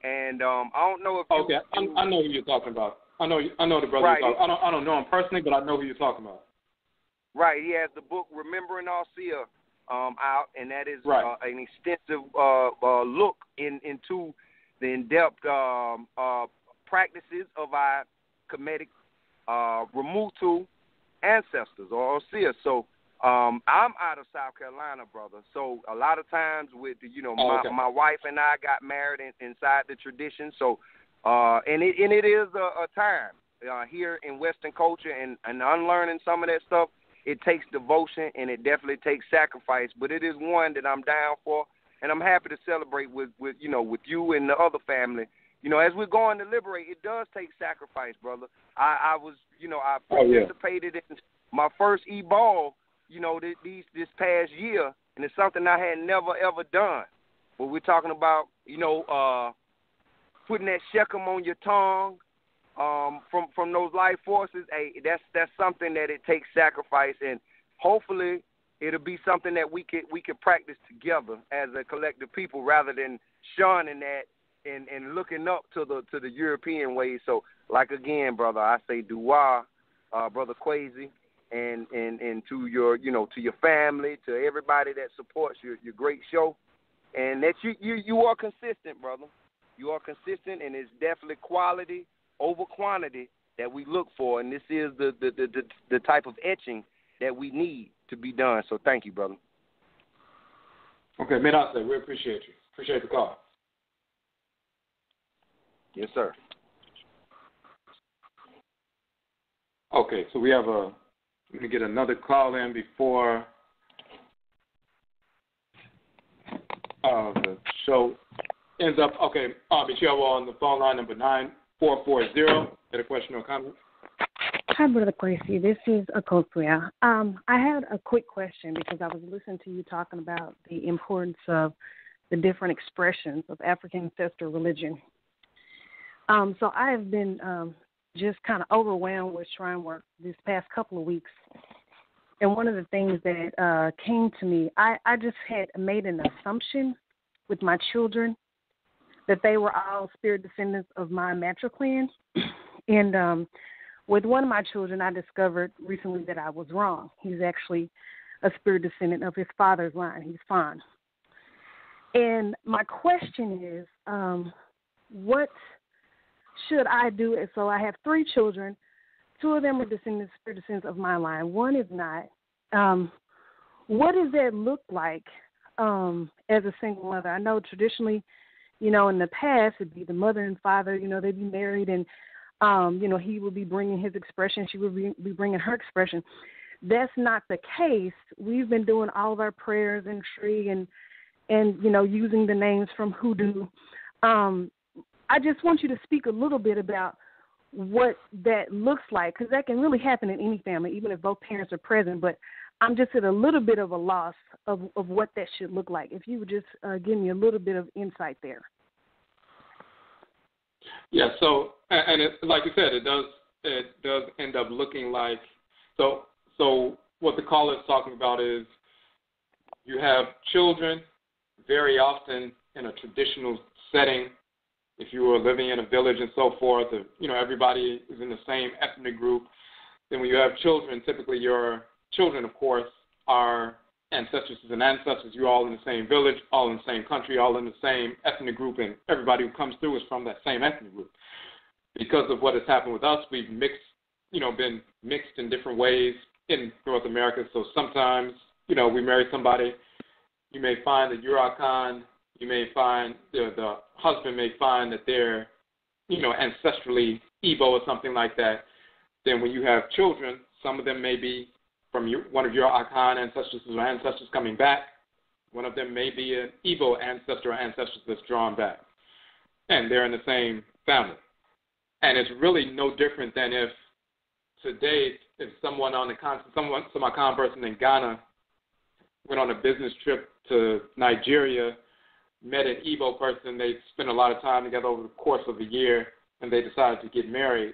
And I don't know if okay, I know who you're talking about. I know the brother. Right. I don't know him personally, but I know who you're talking about. Right. He has the book Remembering Ausar out, and that is an extensive look into the in-depth practices of our Kemetic Remutu ancestors or Ausar. So I'm out of South Carolina, brother. So a lot of times with my wife and I got married inside the tradition. So And it is a time here in Western culture, and unlearning some of that stuff. It takes devotion, and it definitely takes sacrifice. But it is one that I'm down for, and I'm happy to celebrate with you and the other family. As we're going to liberate, it does take sacrifice, brother. I participated in my first e-ball, this past year, and it's something I had never ever done. But we're talking about, putting that shekem on your tongue, from those life forces. Hey, that's something that it takes sacrifice, and hopefully it'll be something that we could practice together as a collective people, rather than shunning that and looking up to the European ways. So, like again, brother, I say duwa, brother Quasi, and to your to your family, to everybody that supports your great show, and that you are consistent, brother. You are consistent, and it's definitely quality over quantity that we look for, and this is the type of etching that we need to be done. So thank you, brother. Okay, Menasa, we appreciate you. Appreciate the call. Yes, sir. Okay, so we have let me get another call in before the show ends up. Okay, Michelle on the phone line, number 9440. Had a question or comment? Hi, Brother Quasi. This is Okofo Yaw. I had a quick question because I was listening to you talking about the importance of the different expressions of African ancestral religion. So I have been just kind of overwhelmed with shrine work this past couple of weeks. And one of the things that came to me, I just had made an assumption with my children that they were all spirit descendants of my matriclan. And with one of my children, I discovered recently that I was wrong. He's actually a spirit descendant of his father's line. He's Fawn. And my question is, what should I do? So I have 3 children. 2 of them are spirit descendants of my line. One is not. What does that look like as a single mother? I know traditionally, in the past, it'd be the mother and father, they'd be married, and he would be bringing his expression, she would be bringing her expression. That's not the case. We've been doing all of our prayers and tree and using the names from Hoodoo. I just want you to speak a little bit about what that looks like, because that can really happen in any family, even if both parents are present. But I'm just at a little bit of a loss of what that should look like. If you would just give me a little bit of insight there. Yeah, so, and like you said, it does end up looking like, so what the caller is talking about is you have children very often in a traditional setting. If you were living in a village and so forth, everybody is in the same ethnic group, then when you have children, typically your children, of course, are ancestresses and ancestors. You're all in the same village, all in the same country, all in the same ethnic group, and everybody who comes through is from that same ethnic group. Because of what has happened with us, we've been mixed in different ways in North America. So sometimes, we marry somebody, you may find that you're Akan, you may find the husband may find that they're, ancestrally Igbo or something like that. Then when you have children, some of them may be from one of your Akan ancestors or ancestors coming back. One of them may be an Igbo ancestor or ancestor that's drawn back. And they're in the same family. And it's really no different than if today, if someone on the continent, some Akan person in Ghana went on a business trip to Nigeria, met an Igbo person, they spent a lot of time together over the course of a year, and they decided to get married.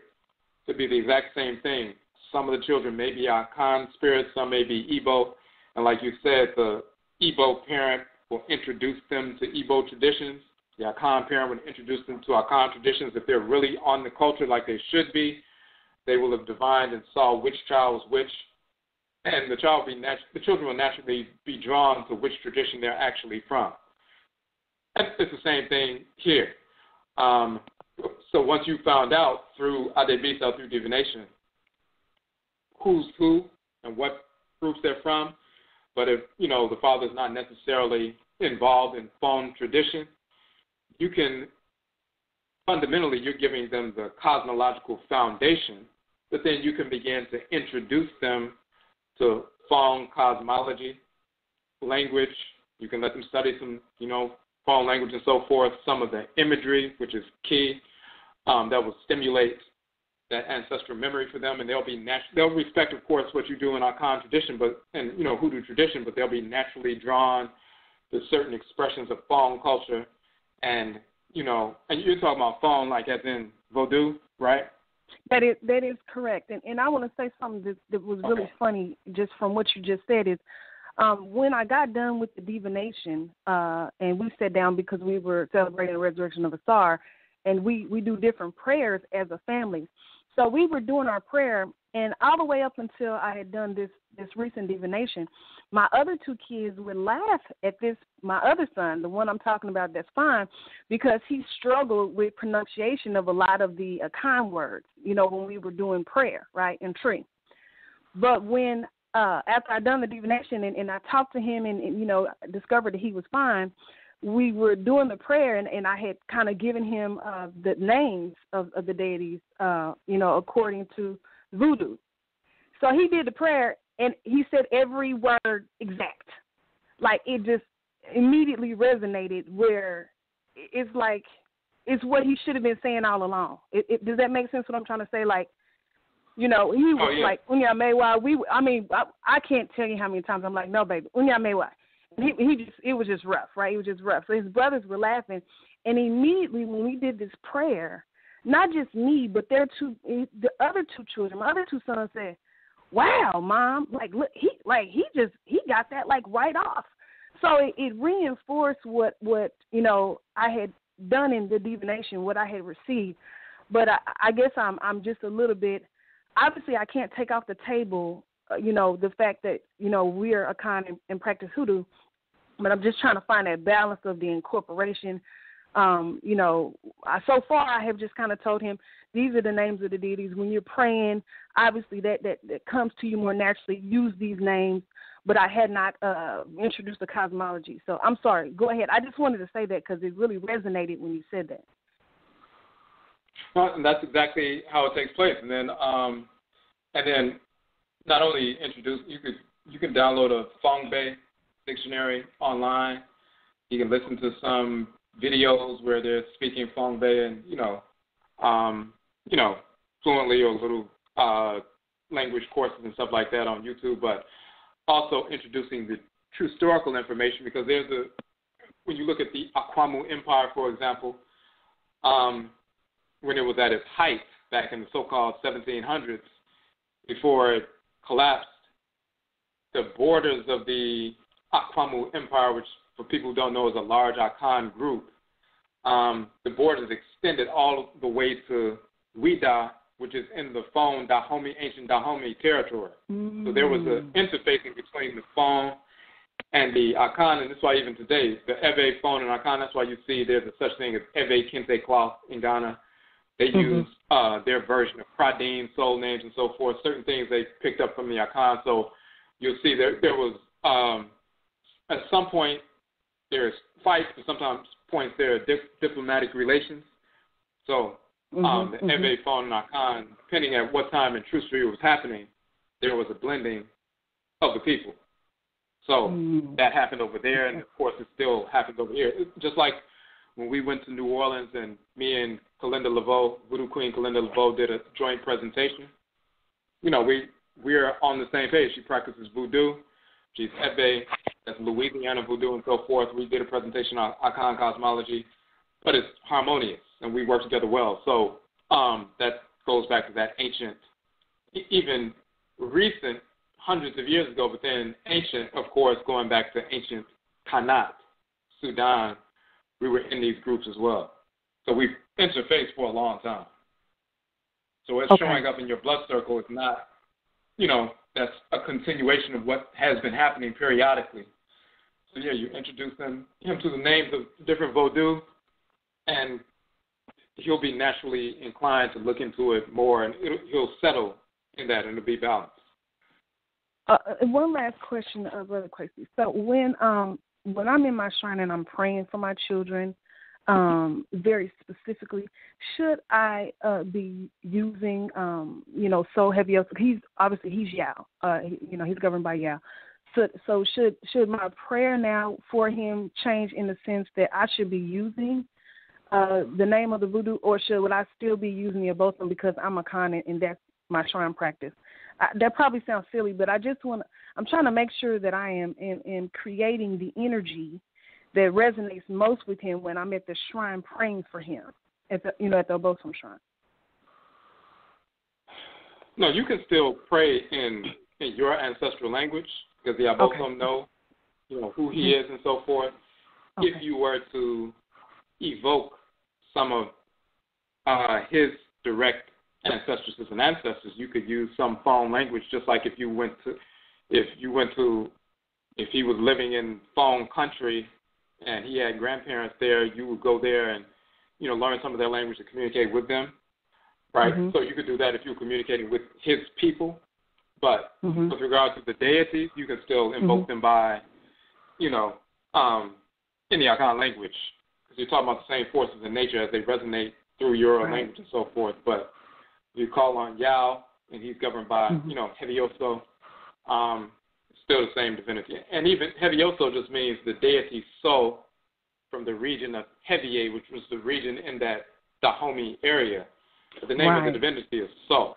It'd be the exact same thing. Some of the children may be Akan spirits, some may be Igbo, and like you said, the Igbo parent will introduce them to Igbo traditions. The Akan parent would introduce them to Akan traditions. If they're really on the culture like they should be, they will have divined and saw which child was which, and the children will naturally be drawn to which tradition they're actually from. It's the same thing here. So once you found out through Adebisa, through divination, who's who and what groups they're from, but if, the father's not necessarily involved in phone tradition, you can fundamentally you're giving them the cosmological foundation, but then you can begin to introduce them to Fong cosmology, language. You can let them study some, Fong language and so forth, some of the imagery, which is key, that will stimulate that ancestral memory for them, and they'll respect, of course, what you do in Akan tradition, and Hoodoo tradition, but they'll be naturally drawn to certain expressions of Fong culture, and you're talking about Fong like as in Vodou, right? That is correct, and I want to say something that was really funny just from what you just said is when I got done with the divination, and we sat down because we were celebrating the resurrection of Ausar, and we do different prayers as a family. So we were doing our prayer, and all the way up until I had done this recent divination, my other two kids would laugh at this, my other son, the one I'm talking about that's fine, because he struggled with pronunciation of a lot of the Akan words, when we were doing prayer, right, in tree. But when, after I done the divination and I talked to him and discovered that he was fine, we were doing the prayer, and I had kind of given him the names of the deities, according to voodoo. So he did the prayer, and he said every word exact. Like, it just immediately resonated where it's like it's what he should have been saying all along. Does that make sense what I'm trying to say? Like, he was like, Unya Mewa. I can't tell you how many times I'm like, no, baby, Unya Mewa. It was just rough, right? It was just rough. So his brothers were laughing, and immediately when we did this prayer, not just me, but the other two children, my other two sons said, "Wow, Mom! Like, look, he got that like right off." So it reinforced what I had done in the divination, what I had received. But I guess I'm just a little bit. Obviously, I can't take off the table, the fact that we are Akan and practice hoodoo. But I'm just trying to find that balance of the incorporation. So far I have just kind of told him these are the names of the deities. When you're praying, obviously that comes to you more naturally. Use these names, but I had not introduced the cosmology. So I'm sorry. Go ahead. I just wanted to say that because it really resonated when you said that. Well, and that's exactly how it takes place. And then not only introduce, you can download a Fongbei dictionary online. You can listen to some videos where they're speaking Fongbei and fluently, or little language courses and stuff like that on YouTube. But also introducing the true historical information, because when you look at the Akwamu Empire, for example, when it was at its height back in the so-called 1700s, before it collapsed, the borders of the Akwamu Empire, which for people who don't know is a large Akan group, the borders extended all the way to Wida, which is in the Fon Dahomey, ancient Dahomey territory. Mm-hmm. So there was an interfacing between the Fon and the Akan, and that's why even today, the Ewe, Fon, and Akan, that's why you see there's a such thing as Ewe Kente cloth in Ghana. They use their version of Pradine, soul names, and so forth, certain things they picked up from the Akan. So you'll see there was, at some point, there's fights, but sometimes points there are diplomatic relations. So the Ewe, Fon, and Akan, depending at what time in trustory it was happening, there was a blending of the people. So that happened over there, and of course it still happens over here. Just like when we went to New Orleans and me and Kalinda Laveau, Voodoo Queen Kalinda Laveau, did a joint presentation. We're on the same page. She practices voodoo. She's Ewe, that's Louisiana voodoo, and so forth. We did a presentation on Akan cosmology, but it's harmonious, and we work together well. So that goes back to that ancient, even recent, hundreds of years ago, but then ancient, of course, going back to ancient Kanat, Sudan. We were in these groups as well. So we've interfaced for a long time. So it's showing up in your blood circle. It's not, that's a continuation of what has been happening periodically. So, yeah, you introduce him to the names of different Vodou, and he'll be naturally inclined to look into it more, and he'll settle in that, and it'll be balanced. One last question, Brother Quasi. So when I'm in my shrine and I'm praying for my children, very specifically, should I be using, So Heavy? He's Yaw. He's governed by Yaw. So should my prayer now for him change in the sense that I should be using the name of the voodoo, or would I still be using the both of them because I'm a Khan and that's my shrine practice? That probably sounds silly, but I'm trying to make sure that I am in creating the energy that resonates most with him when I'm at the shrine praying for him at the Obosom shrine. No, you can still pray in your ancestral language because the Obosom know who he is and so forth. Okay. If you were to evoke some of his direct ancestresses and ancestors, you could use some foreign language, just like if he was living in foreign country and he had grandparents there, you would go there and learn some of their language to communicate with them, right? Mm-hmm. So you could do that if you were communicating with his people. But with regard to the deities, you can still invoke them by, in the Akan language, because you're talking about the same forces in nature as they resonate through your language and so forth. But you call on Yaw, and he's governed by, Hevioso, still the same divinity. And even Hevioso just means the deity So from the region of Hevie, which was the region in that Dahomey area. But the name of the divinity is So.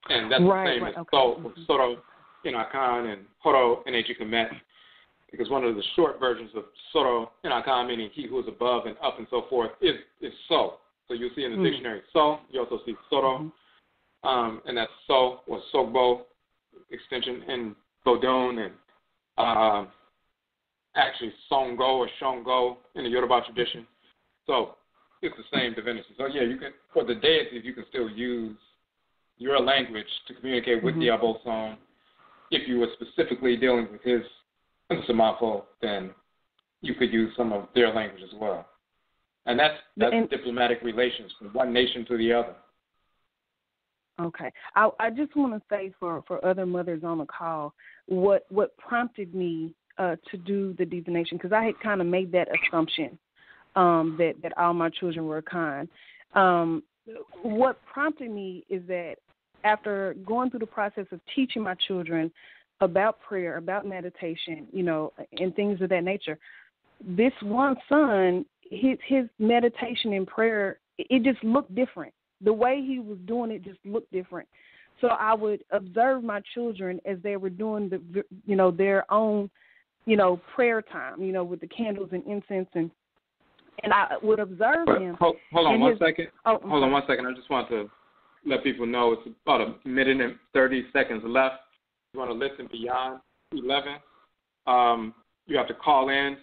And that's the same as So, Soro in Akan and Horo in Ancient Kemet, because one of the short versions of Soro in Akan, meaning he who is above and up and so forth, is So. So you'll see in the dictionary So, you also see Soro, and that's So or Sogbo, extension in Bodon, and actually Songo or Shongo in the Yoruba tradition. So it's the same divinity. So yeah, you can, for the deities, you can still use your language to communicate with the Abosom. If you were specifically dealing with his Nsamafo, then you could use some of their language as well. And that's diplomatic relations from one nation to the other. Okay. I just want to say for other mothers on the call, what prompted me to do the divination, because I had kind of made that assumption that all my children were kind. What prompted me is that after going through the process of teaching my children about prayer, about meditation, and things of that nature, this one son, his meditation and prayer, it just looked different. The way he was doing it just looked different. So I would observe my children as they were doing their own, prayer time, with the candles and incense, and I would observe him. Hold on one second. Hold on 1 second. I just want to let people know it's about a minute and 30 seconds left. You want to listen beyond 11. You have to call in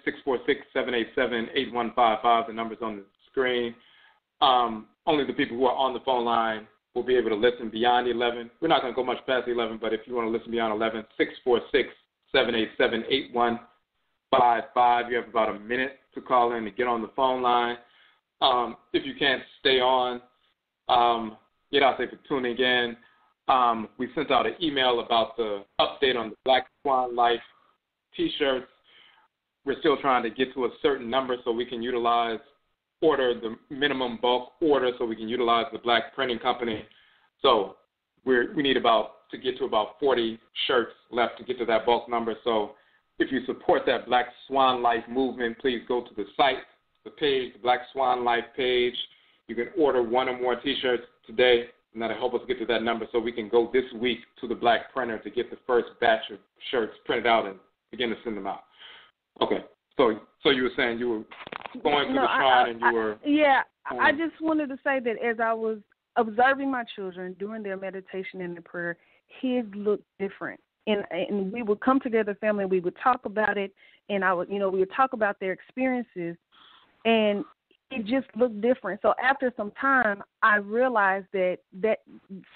646-787-8155. The number's on the screen. Only the people who are on the phone line will be able to listen beyond 11. We're not going to go much past 11, but if you want to listen beyond 11, 646-787-8155. You have about a minute to call in to get on the phone line. If you can't stay on, I'll say for tuning in. We sent out an email about the update on the Black Swan Life T-shirts. We're still trying to get to a certain number so we can order the minimum bulk order so we can utilize the Black Printing Company. So we need to get to about 40 shirts left to get to that bulk number. So if you support that Black Swan Life movement, please go to the site, the page, the Black Swan Life page. You can order one or more T-shirts today, and that'll help us get to that number so we can go this week to the Black printer to get the first batch of shirts printed out and begin to send them out. Okay. So you were saying you were going to the shrine and you were... I just wanted to say that as I was observing my children during their meditation and the prayer, his looked different. And we would come together, family, and we would talk about it, and we would talk about their experiences, and it just looked different. So after some time, I realized that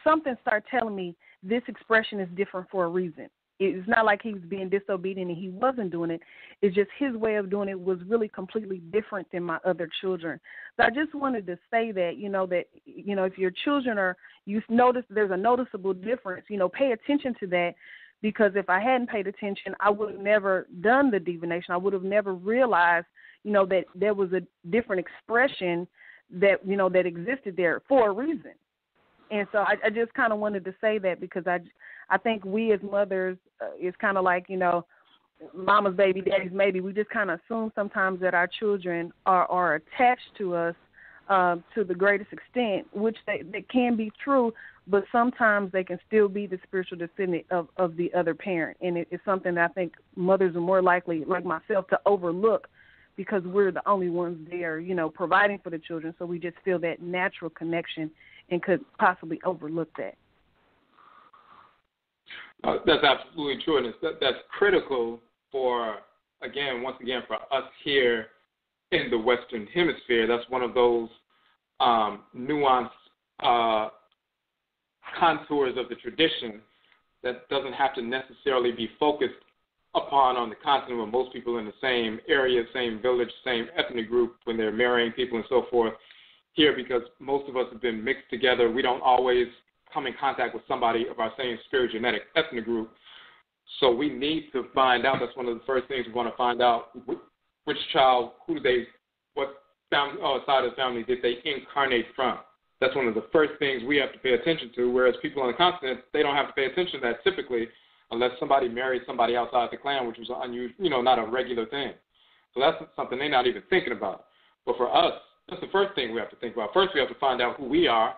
something started telling me this expression is different for a reason. It's not like he was being disobedient and he wasn't doing it. It's just his way of doing it was really completely different than my other children. So I just wanted to say that, if your children you notice there's a noticeable difference, pay attention to that, because if I hadn't paid attention, I would have never done the divination. I would have never realized, that there was a different expression that, that existed there for a reason. And so I just kind of wanted to say that because I think we as mothers, it's kind of like, mama's baby, daddy's maybe. We just kind of assume sometimes that our children are attached to us to the greatest extent, which they can be true, but sometimes they can still be the spiritual descendant of the other parent. And it's something that I think mothers are more likely, like myself, to overlook because we're the only ones there, providing for the children. So we just feel that natural connection and could possibly overlook that. That's absolutely true, and that's critical for, once again, for us here in the Western Hemisphere. That's one of those nuanced contours of the tradition that doesn't have to necessarily be focused upon on the continent where most people in the same area, same village, same ethnic group when they're marrying people and so forth. Here, because most of us have been mixed together, we don't always come in contact with somebody of our same spirogenetic ethnic group. So we need to find out. That's one of the first things we want to find out. Which child, what family, side of the family did they incarnate from? That's one of the first things we have to pay attention to, whereas people on the continent, they don't have to pay attention to that typically unless somebody married somebody outside the clan, which was unusual, not a regular thing. So that's something they're not even thinking about. But for us, that's the first thing we have to think about. First, we have to find out who we are,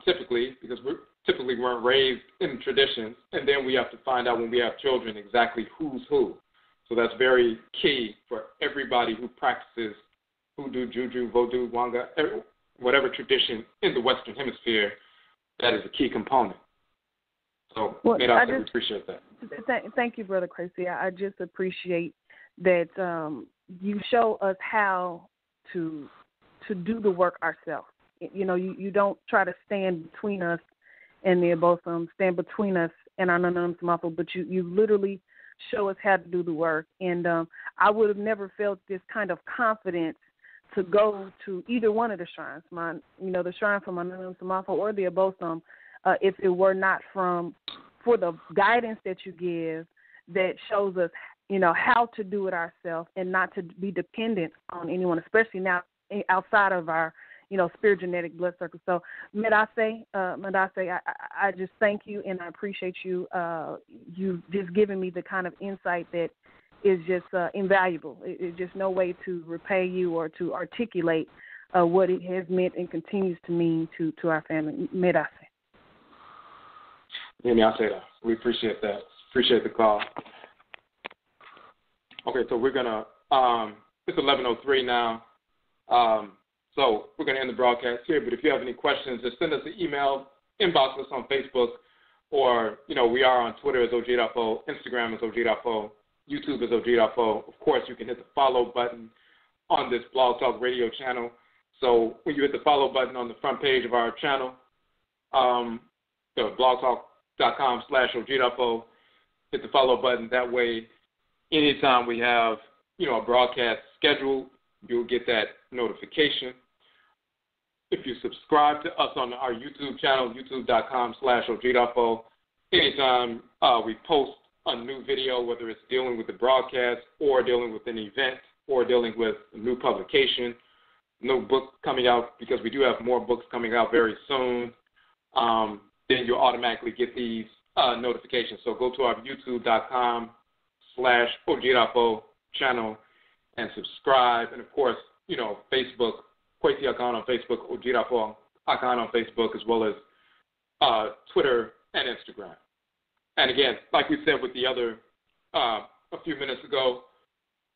typically, because we typically weren't raised in traditions, and then we have to find out when we have children exactly who's who. So that's very key for everybody who practices hoodoo, juju, voodoo, wanga, whatever tradition in the Western Hemisphere. That is a key component. So, we appreciate that. Thank you, Brother Crazy. I just appreciate that you show us how to do the work ourselves. You don't try to stand between us and the Abosom, stand between us and our non-Samafo, but you literally show us how to do the work. And I would have never felt this kind of confidence to go to either one of the shrines, the shrine for my non-Samafo or the Abosom, if it were not for the guidance that you give that shows us, how to do it ourselves and not to be dependent on anyone, especially now outside of our, spirogenetic blood circle. So, Medase, I just thank you and I appreciate you. You just giving me the kind of insight that is just invaluable. It's just no way to repay you or to articulate what it has meant and continues to mean to our family. Medase. Yeah, I say that. We appreciate that. Appreciate the call. Okay, so we're gonna. It's 11:03 now. So we're going to end the broadcast here, but if you have any questions, just send us an email, inbox us on Facebook, or, we are on Twitter as OG.fo, Instagram as OG.fo, YouTube as OG.fo. Of course, you can hit the follow button on this Blog Talk Radio channel. So when you hit the follow button on the front page of our channel, blogtalk.com/OG.fo, hit the follow button. That way, anytime we have, a broadcast scheduled, you'll get that notification. If you subscribe to us on our YouTube channel, youtube.com/OG.fo, anytime we post a new video, whether it's dealing with the broadcast or dealing with an event or dealing with a new publication, new book coming out, because we do have more books coming out very soon, then you'll automatically get these notifications. So go to our youtube.com/OG.fo channel and subscribe. And, of course, Facebook, Kwesi Akan on Facebook, OG.fo Akan on Facebook, as well as Twitter and Instagram. And, again, like we said with the other a few minutes ago,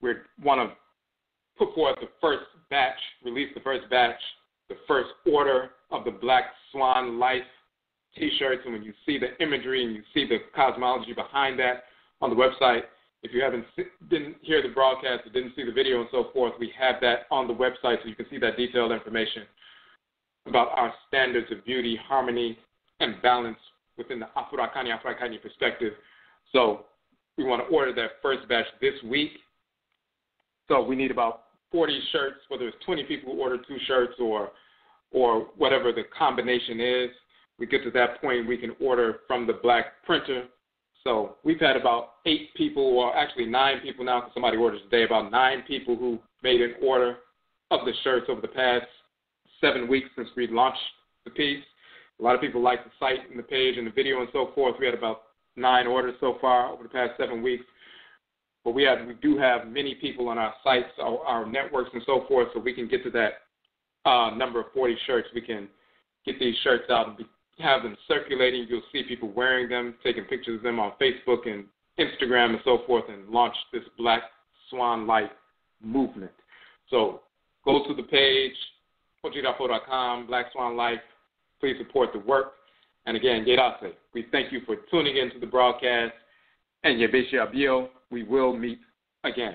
we want to put forth the first batch, release the first batch, the first order of the Black Swan Life T-shirts. And when you see the imagery and you see the cosmology behind that on the website, if you didn't hear the broadcast or didn't see the video and so forth, we have that on the website so you can see that detailed information about our standards of beauty, harmony, and balance within the Afuraitkaitnit perspective. So we want to order that first batch this week. So we need about 40 shirts, whether it's 20 people who order 2 shirts or whatever the combination is. We get to that point, we can order from the black printer, So we've had about 8 people, or actually 9 people now, because somebody ordered today, about 9 people who made an order of the shirts over the past 7 weeks since we launched the piece. A lot of people like the site and the page and the video and so forth. We had about 9 orders so far over the past 7 weeks. But we do have many people on our sites, our networks and so forth, so we can get to that number of 40 shirts. We can get these shirts out and have them circulating. You'll see people wearing them, taking pictures of them on Facebook and Instagram and so forth, and launch this Black Swan Life movement. So go to the page, og.fo.com, Black Swan Life. Please support the work. And again, Yedase, we thank you for tuning in to the broadcast. And Yebeshe Abio, we will meet again.